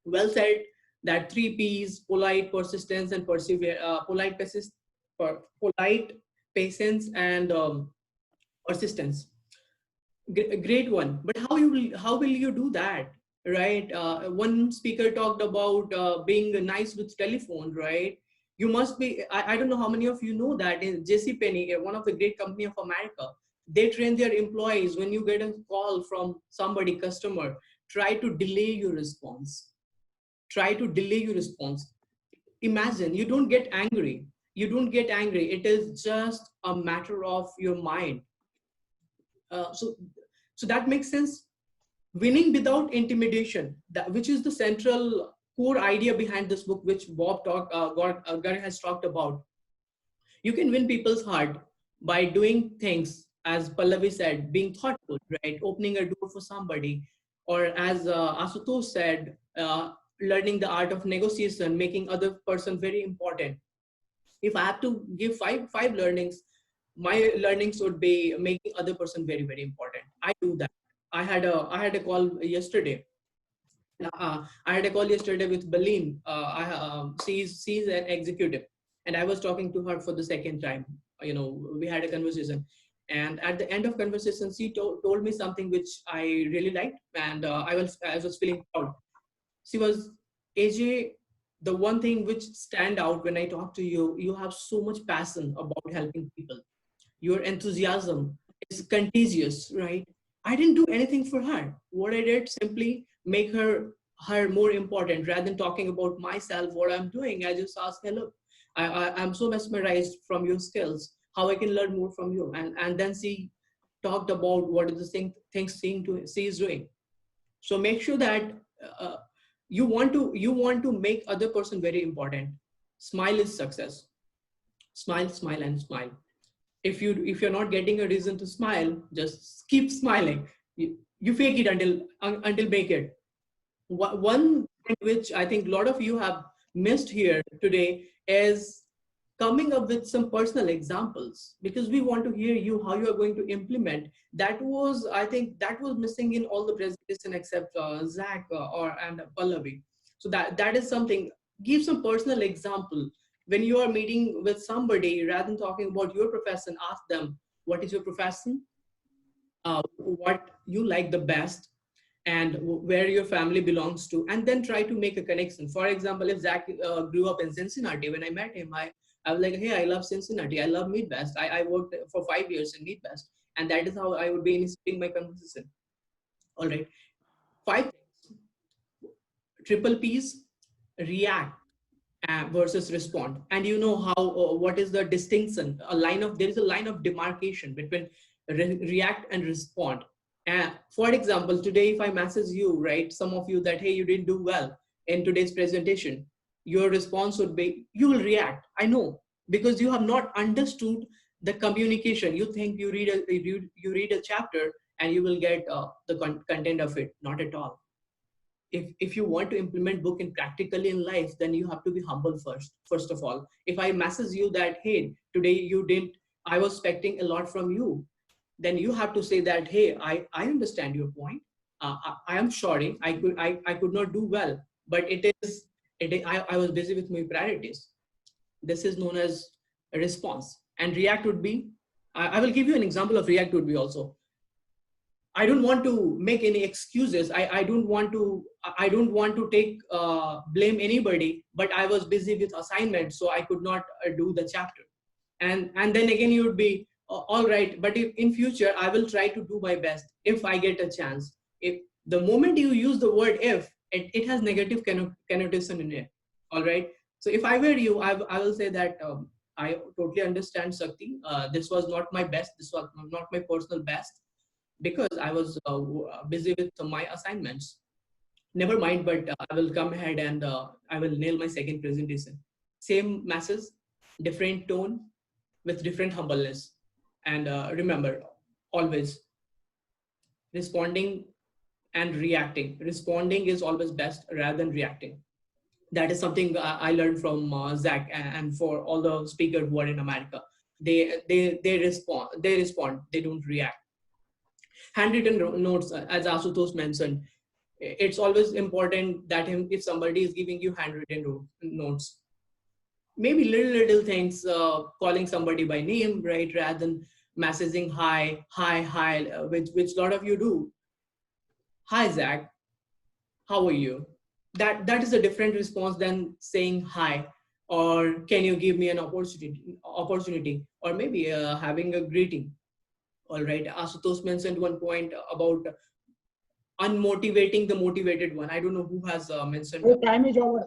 Well said, that 3 P's, polite, persistence, and persevere, polite, patience, and persistence. Great one. But how will you do that, right? One speaker talked about being nice with telephone, right? You must be, I don't know how many of you know that in JCPenney, one of the great company of America, they train their employees, when you get a call from somebody, customer, try to delay your response. Try to delay your response. Imagine, you don't get angry. It is just a matter of your mind. So that makes sense. Winning without intimidation, which is the central core idea behind this book, which Gar has talked about. You can win people's heart by doing things, as Pallavi said, being thoughtful, right? Opening a door for somebody, or as Asutosh said, learning the art of negotiation, making other person very important. If I have to give five learnings my learnings would be making other person very, very important. I do that. I had a call yesterday. I had a call yesterday with Baleen. She's an executive, and I was talking to her for the second time. We had a conversation, and at the end of conversation, she told me something which I really liked, and I was feeling proud. She was, AJ, the one thing which stand out when I talk to you, you have so much passion about helping people. Your enthusiasm is contagious, right? I didn't do anything for her. What I did, simply make her more important. Rather than talking about myself, what I'm doing, I just asked her, look, I'm so mesmerized from your skills, how I can learn more from you. And then she talked about what is the things she is doing. So make sure that you want to make other person very important. Smile is success. Smile, smile, and smile. If you're not getting a reason to smile, just keep smiling. You fake it until make it. One thing which I think a lot of you have missed here today is coming up with some personal examples, because we want to hear you how you are going to implement. I think that was missing in all the presentation except Zach and Pallavi. So that is something. Give some personal example. When you are meeting with somebody, rather than talking about your profession, ask them, what is your profession? What you like the best, and where your family belongs to, and then try to make a connection. For example, if Zach grew up in Cincinnati, when I met him, I was like, hey, I love Cincinnati. I love Midwest. I worked for 5 years in Midwest, and that is how I would be initiating my conversation. All right. 5 things. Triple P's: react versus respond. And you know how what is the distinction? There is a line of demarcation between react and respond. For example, today if I message you, right, some of you, that hey, you didn't do well in today's presentation, your response would be, you will react. I know, because you have not understood the communication. You think you read a chapter and you will get the content of it. Not at all. If you want to implement book in practically in life, then you have to be humble first of all. If I message you that, hey, today I was expecting a lot from you, then you have to say that, hey, I understand your point. I am sorry, I could not do well, but I was busy with my priorities. This is known as a response. And react would be, I will give you an example of react would be also. I don't want to make any excuses. I don't want to take blame anybody, but I was busy with assignments, so I could not do the chapter. And then again, you would be, all right, but if in future, I will try to do my best if I get a chance. If the moment you use the word if, it has negative connotation in it. All right. So if I were you, I will say that I totally understand, Sakti. This was not my best. This was not my personal best, because I was busy with my assignments. Never mind, but I will come ahead and I will nail my second presentation. Same message, different tone, with different humbleness. And remember, always responding and reacting. Responding is always best rather than reacting. That is something I learned from Zach, and for all the speakers who are in America. They respond. They don't react. Handwritten notes, as Asutosh mentioned, it's always important that if somebody is giving you handwritten notes, maybe little things, calling somebody by name, right, rather than messaging hi, which a lot of you do. Hi, Zach, how are you? That is a different response than saying hi, or can you give me an opportunity, or maybe having a greeting. All right, Asutosh mentioned one point about unmotivating the motivated one. I don't know who has mentioned. Your time is over.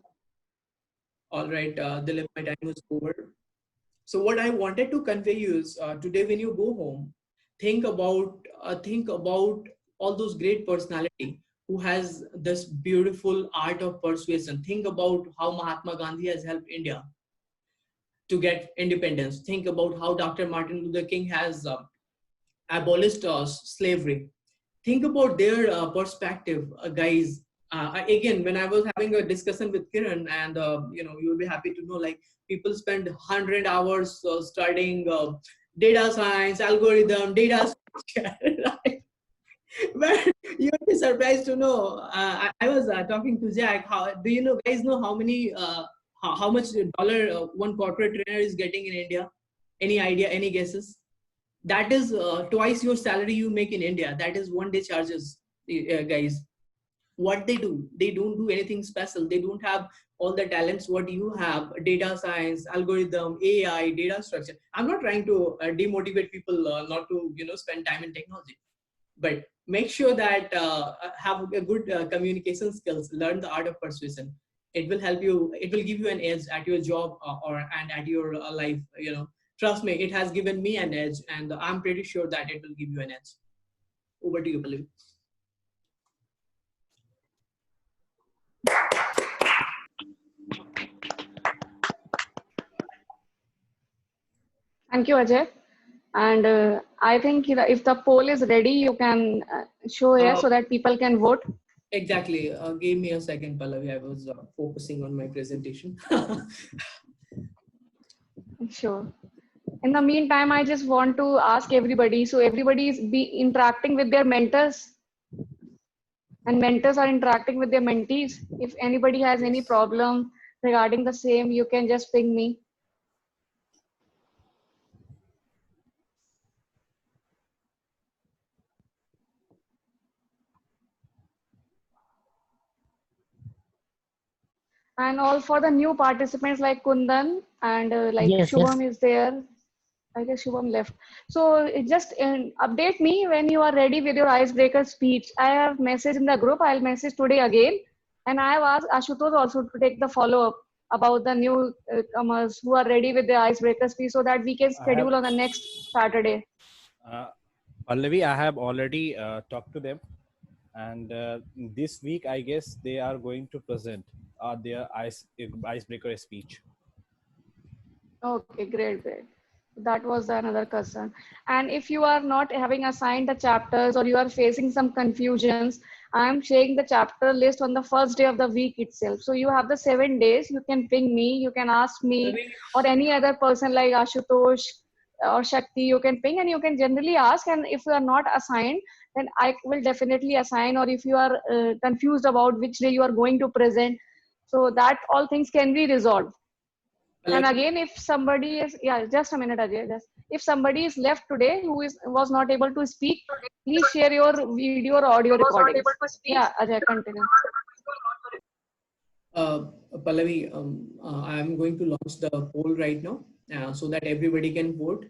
All right, Dilip, my time is over. So what I wanted to convey you is today when you go home, think about all those great personality who has this beautiful art of persuasion. Think about how Mahatma Gandhi has helped India to get independence. Think about how Dr. Martin Luther King has abolished slavery. Think about their perspective, guys. Again, when I was having a discussion with Kiran, and you'll be happy to know, like, people spend 100 hours studying data science, algorithm, data structure, right? But you'll be surprised to know. I was talking to Jack. How do you know, guys, know how many, how much dollar one corporate trainer is getting in India? Any idea? Any guesses? That is twice your salary you make in India. That is one day charges, guys. What they don't do anything special. They don't have all the talents what you have: data science, algorithm, AI, data structure. I'm not trying to demotivate people not to spend time in technology, but make sure that have a good communication skills, learn the art of persuasion. It will help you, it will give you an edge at your job or and at your life. Trust me, it has given me an edge, and I'm pretty sure that it will give you an edge. Over to you, Pallavi. Thank you, Ajay. And I think if the poll is ready, you can show here so that people can vote. Exactly. Give me a second, Pallavi. I was focusing on my presentation. Sure. In the meantime, I just want to ask everybody, so everybody is interacting with their mentors, and mentors are interacting with their mentees. If anybody has any problem regarding the same, you can just ping me. And all for the new participants like Kundan and like Yes, Shubham yes. is there. I guess Shubham left. So just update me when you are ready with your icebreaker speech. I have messaged in the group. I'll message today again. And I have asked Ashutosh also to take the follow-up about the new comers who are ready with the icebreaker speech so that we can schedule on the next Saturday. Pallavi, I have already talked to them, and this week I guess they are going to present their icebreaker speech. Okay, great, great. That was another concern. And if you are not having assigned the chapters or you are facing some confusions, I am sharing the chapter list on the first day of the week itself. So you have the 7 days. You can ping me, you can ask me, or any other person like Ashutosh or Shakti. You can ping and you can generally ask. And if you are not assigned, then I will definitely assign. Or if you are confused about which day you are going to present, so that all things can be resolved. And again, if somebody is, yeah, just a minute, Ajay. If somebody is left today who was not able to speak, please share your video or audio recordings. Yeah, Ajay, continue. Pallavi, I'm going to launch the poll right now so that everybody can vote,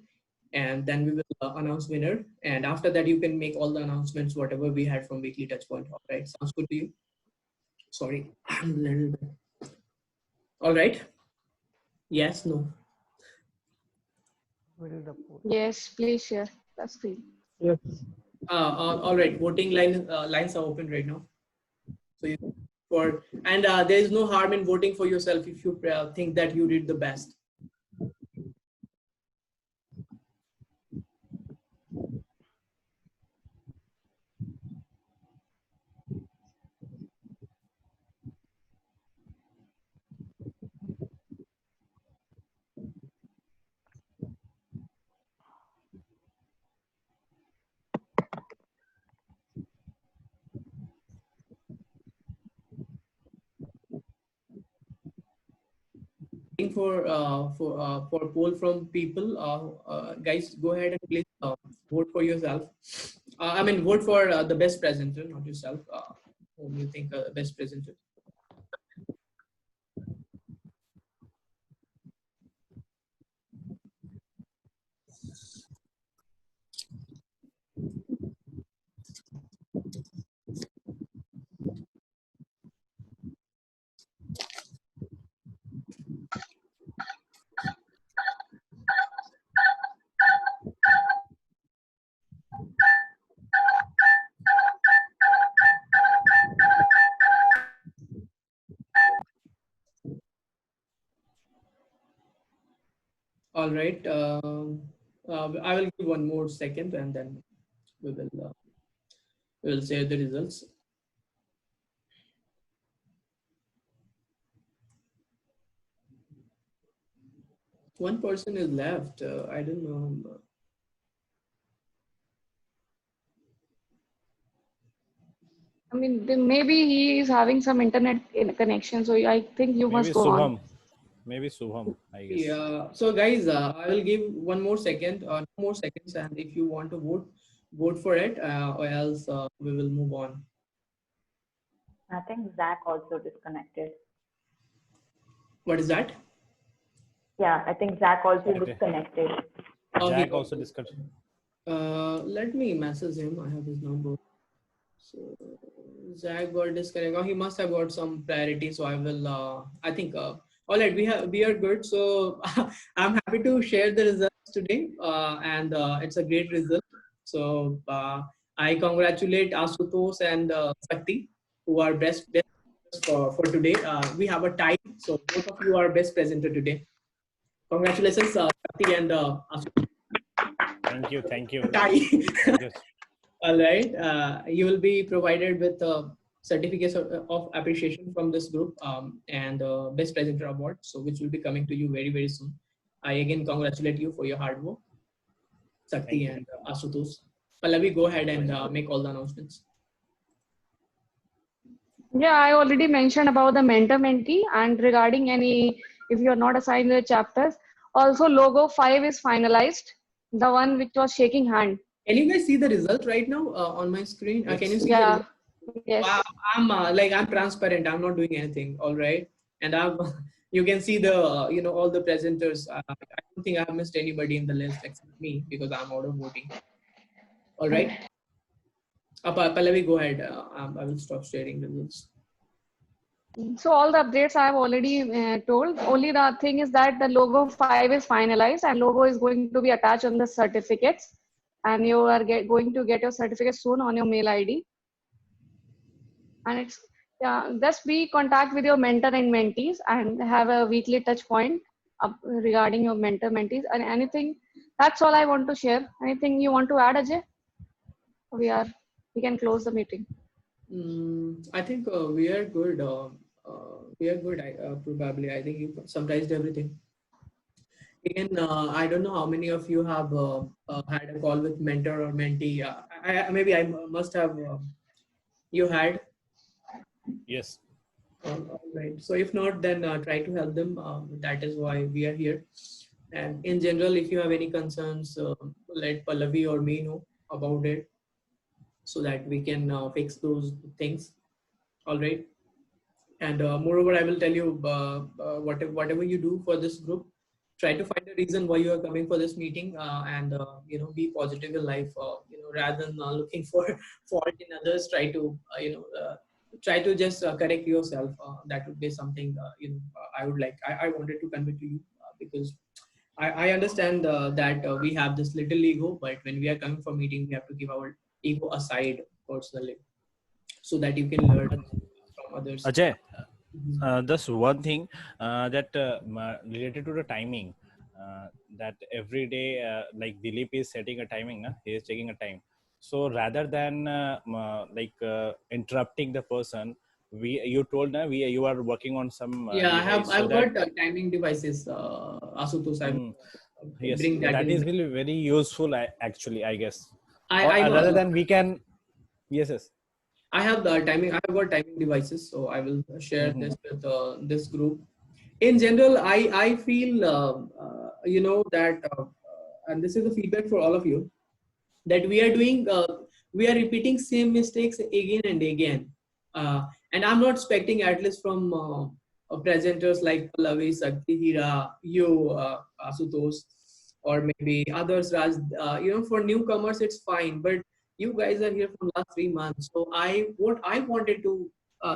and then we will announce winner. And after that, you can make all the announcements, whatever we had from Weekly Touchpoint. All right, sounds good to you? Sorry, I'm a little bit. All right. Yes, no. Yes, please share the screen. Yes. All right, voting lines are open right now. So and there is no harm in voting for yourself if you think that you did the best. For poll from people, guys, go ahead and please vote for yourself. I mean, vote for the best presenter, not yourself. Whom you think best presenter? All right. I will give one more second, and then we will share the results. One person is left. I don't know. I mean, maybe he is having some internet connection, so I think you must Maybe go on. Subham. Maybe Subham, I guess. Yeah. So guys, I will give one more second, 2 more seconds, and if you want to vote, vote for it, or else we will move on. I think Zach also disconnected. What is that? Yeah, I think Zach also Okay. disconnected. Oh, he Jack got also it. discussed. Let me message him. I have his number. So Zach got disconnected. Oh, he must have got some priority. So I will. I think. All right, we are good. So I'm happy to share the results today, and it's a great result. So I congratulate Asutosh and Sakti, who are best for today. We have a tie, so both of you are best presenter today. Congratulations, Sakti and Asutosh. Thank you. Thank you. Tie. Thank you. All right. You will be provided with certificates of appreciation from this group and Best Presenter Award, so which will be coming to you very, very soon. I again congratulate you for your hard work, Sakti and Asutosh. Pallavi, go ahead and make all the announcements. Yeah, I already mentioned about the mentor-mentee, and regarding any, if you are not assigned the chapters, also logo 5 is finalized, the one which was shaking hand. Can you guys see the result right now on my screen? Can you see the Yeah. result? Yes. Wow, I'm transparent. I'm not doing anything. All right, and you can see the all the presenters. I don't think I have missed anybody in the list except me because I'm out of voting. All right. Pallavi, go ahead. I will stop sharing results. So all the updates I have already told. Only the thing is that the logo 5 is finalized and logo is going to be attached on the certificates, and you are going to get your certificate soon on your mail ID. And it's, yeah, just be contact with your mentor and mentees and have a weekly touch point regarding your mentor mentees and anything. That's all I want to share. Anything you want to add, Ajay? We can close the meeting. I think we are good. We are good. Probably. I think you summarized everything. Again, I don't know how many of you have had a call with mentor or mentee. Maybe I must have. You had. Yes. All right. So if not, then try to help them. That is why we are here. And in general, if you have any concerns, let Pallavi or me know about it, so that we can fix those things. All right. And moreover, I will tell you whatever you do for this group, try to find a reason why you are coming for this meeting, and be positive in life. Rather than looking for fault in others, try to just correct yourself. That would be something I would like. I wanted to convey to you because I understand that we have this little ego, but when we are coming for meeting, we have to give our ego aside personally, so that you can learn from others. Ajay, just one thing that related to the timing, that every day, like Dilip is setting a timing, he is checking a time. So rather than interrupting the person, you told you are working on some I've that, got timing devices, Asutosh. I will yes, bring that in. is really very useful actually, I guess. I know. Rather than we can, yes. I have the timing. I have got timing devices, so I will share this with this group. In general, I feel that, and this is the feedback for all of you, that we are repeating same mistakes again and again, and I'm not expecting, at least from presenters like Pallavi, Sakti, Hira, you, Asutosh, or maybe others, Raj. For newcomers it's fine, but you guys are here from last 3 months, so what I wanted to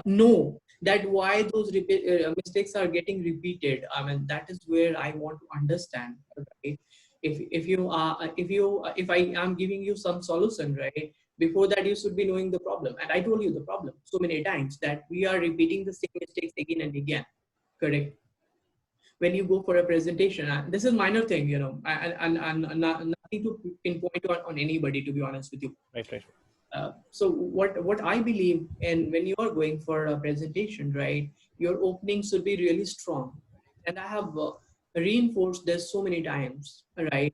know that why those mistakes are getting repeated. I mean, that is where I want to understand. Right? If I am giving you some solution, right? Before that, you should be knowing the problem, and I told you the problem so many times that we are repeating the same mistakes again and again. Correct? When you go for a presentation, this is minor thing, and nothing to pinpoint on anybody, to be honest with you. Right. So what I believe, and when you are going for a presentation, right, your opening should be really strong, and I have reinforced this so many times, right?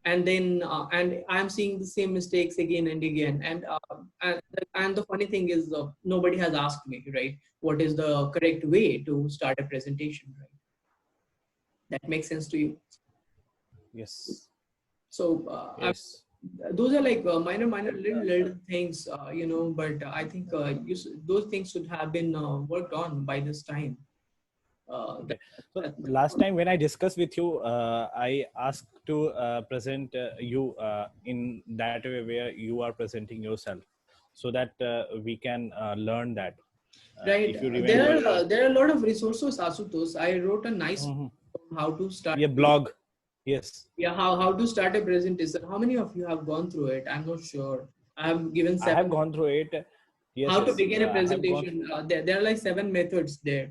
and then and I'm seeing the same mistakes again and again. And the funny thing is, nobody has asked me, right, what is the correct way to start a presentation, right? That makes sense to you? Yes. So Yes. those are like minor little things, you know, but I think those things should have been worked on by this time. Okay. So last time when I discussed with you, I asked to present you in that way where you are presenting yourself, so that we can learn that. Right. If you remember, There are a lot of resources, Asutosh. I wrote a nice Mhm. on how to start. Yeah, blog. Yes. Yeah, how to start a presentation. How many of you have gone through it? I'm not sure. I have given I have 7. gone through it. Yes. How to Yes. begin a I have gone. presentation. There are like 7 methods there.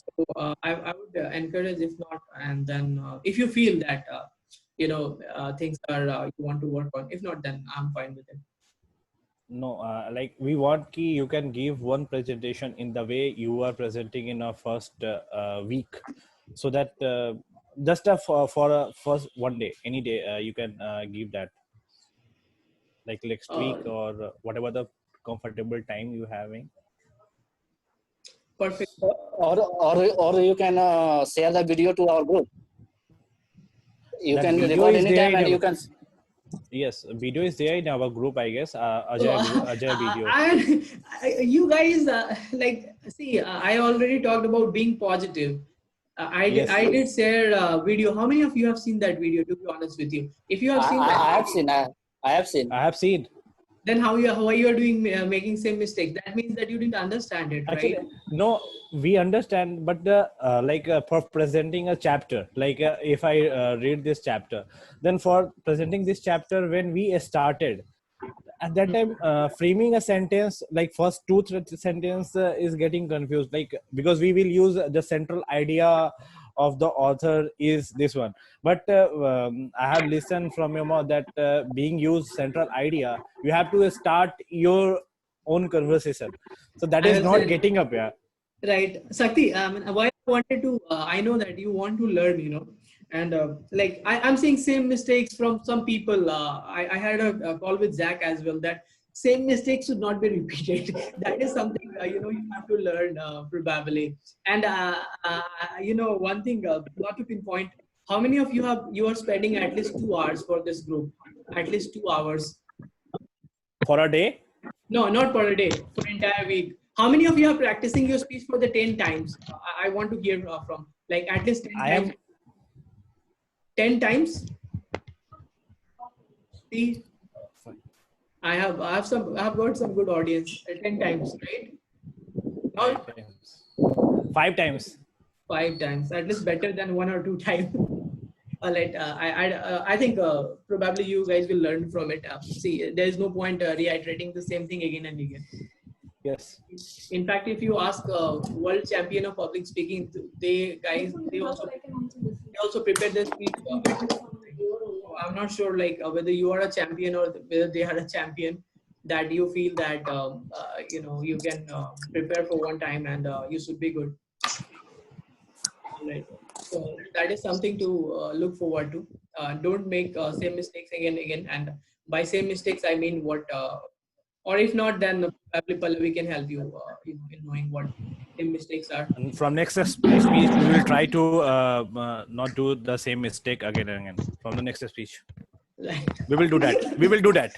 So I would encourage, if not, and then if you feel that you know things are you want to work on. If not, then I'm fine with it. No, like we want ki you can give one presentation in the way you are presenting in a first week, so that just for a first one day, any day, you can give that, like next week or whatever the comfortable time you having. Perfect. Or you can share the video to our group. You That can video record is there anytime in and you our- can. Yes, video is there in our group, I guess. Ajay video. You guys like see. I already talked about being positive. Yes. I did share a video. How many of you have seen that video? To be honest with you, if you have seen that, I have seen. I have seen. I have seen. Then how you are doing making same mistake? That means that you didn't understand it, Actually, right? no, we understand, but the for presenting a chapter, like if I read this chapter, then for presenting this chapter, when we started, at that time, framing a sentence, like first 2-3 sentence is getting confused, like because we will use the central idea of the author is this one, but I have listened from your mouth that being used central idea, you have to start your own conversation, so that I is will not say- getting up. Yeah. Right, Sakti. Why I wanted to, I know that you want to learn, you know, and like I'm seeing same mistakes from some people. I had a call with Zach as well, that same mistakes should not be repeated. That is something you know, you have to learn probably. And you know, one thing, not to pinpoint, how many of you are spending at least 2 hours for this group? At least 2 hours. For a day? No, not per day, for entire week. How many of you are practicing your speech for the 10 times? I want to hear from, like, at least 10 I times. am 10 times? See, I have got some good audience. 10 times, right? Now, 5 times. 5 times, at least better than 1 or 2 times. Alright, I think probably you guys will learn from it. See, there is no point reiterating the same thing again and again. Yes. In fact, if you ask world champion of public speaking, they also prepare their speech. I'm not sure, like whether you are a champion or whether they are a champion, that you feel that you know, you can prepare for one time and you should be good. Right. So that is something to look forward to. Don't make same mistakes again. And by same mistakes, I mean what, or if not, then probably Pallavi can help you, in knowing what same mistakes are. And from next speech, we will try to not do the same mistake again and again. From the next speech, we will do that. We will do that.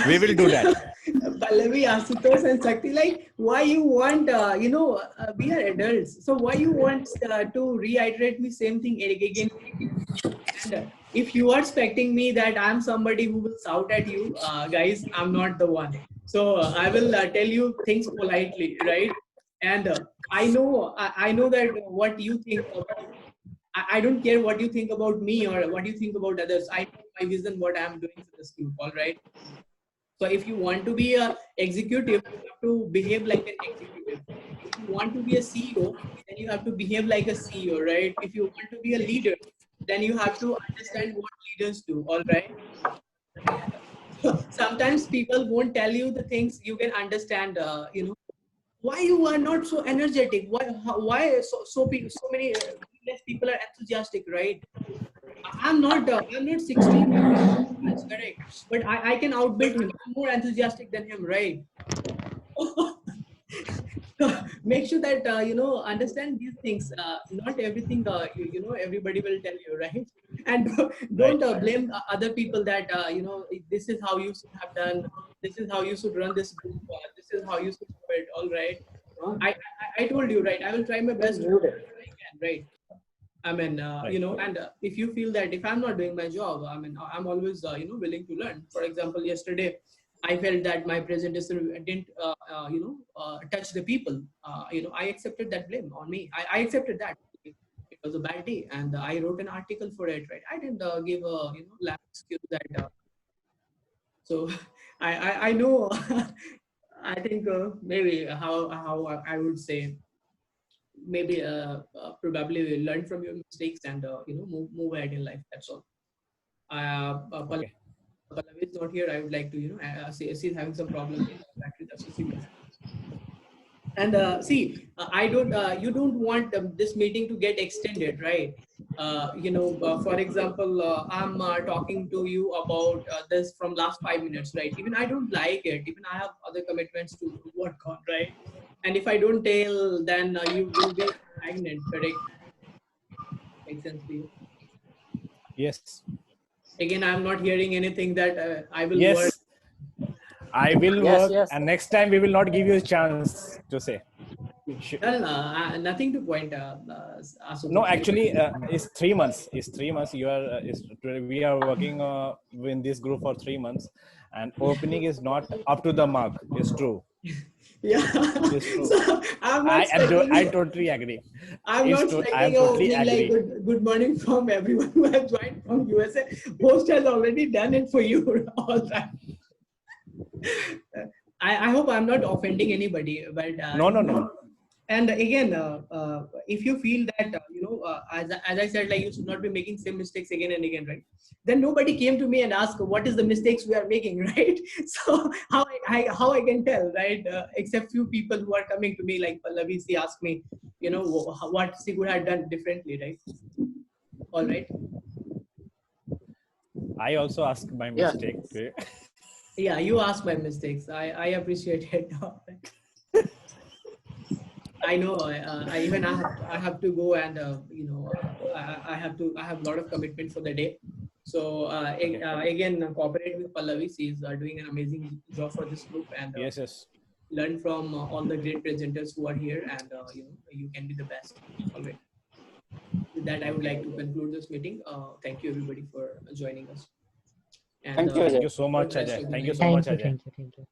We will do that. Pallavi, Asutosh and Shakti, like, why you want, you know, we are adults, so why you want to reiterate me same thing again? And if you are expecting me that I'm somebody who will shout at you, guys, I'm not the one. So I will tell you things politely, right? And I know that what you think about, I don't care what you think about me or what you think about others. I know my vision, what I'm doing for this group, all right? So if you want to be a executive, you have to behave like an executive. If you want to be a CEO, then you have to behave like a CEO, right? If you want to be a leader, then you have to understand what leaders do, all right? Sometimes people won't tell you the things you can understand, you know, why you are not so energetic, why so many less people are enthusiastic, right? I'm not 16. That's correct. But I can outbid him. I'm more enthusiastic than him, right? Make sure that understand these things. Not everything everybody will tell you, right? And don't blame other people that this is how you should have done. This is how you should run this group. This is how you should do it. All right. I told you, right? I will try my best to do what I can, right? I mean, and if you feel that if I'm not doing my job, I mean, I'm always, willing to learn. For example, yesterday, I felt that my presentation didn't, touch the people. I accepted that blame on me. I accepted that. It was a bad day, and I wrote an article for it. Right? I didn't give a lab excuse that. So I know. I think maybe how I would say. Maybe probably learn from your mistakes and move ahead in life. That's all. Pallavi is not here. I would like to she's having some problem. And see, I don't. You don't want this meeting to get extended, right? For example, I'm talking to you about this from last 5 minutes, right? Even I don't like it. Even I have other commitments to work on, right? And if I don't tell, then you will be stagnant, correct? Makes sense to you? Yes. Again, I'm not hearing anything that I will Yes. work. I will work, and next time we will not give you a chance to say. Sure. No, nothing to point. No, actually, it's 3 months. It's 3 months. We are working in this group for 3 months, and opening is not up to the mark. It's true. Yeah. It's true. So, I totally agree. I'm not expecting like good morning from everyone who has joined from USA. Host has already done it for you all that. I hope I'm not offending anybody, but No. And again, if you feel that as I said, like you should not be making same mistakes again and again, right? Then nobody came to me and asked what is the mistakes we are making, right? So how I can tell, right? Except few people who are coming to me, like Pallavi, she asked me, what she could have done differently, right? All right. I also ask my mistake. Yeah, you ask my mistakes. I appreciate it. I know. I have to go, and I have a lot of commitment for the day. So again, cooperate with Pallavi. She's doing an amazing job for this group, and yes. Learn from all the great presenters who are here, and you can be the best. All right. With that, I would like to conclude this meeting. Thank you everybody for joining us. And, Thank you. Thank you so much, Ajay. Thank you so much, Ajay. Thank you.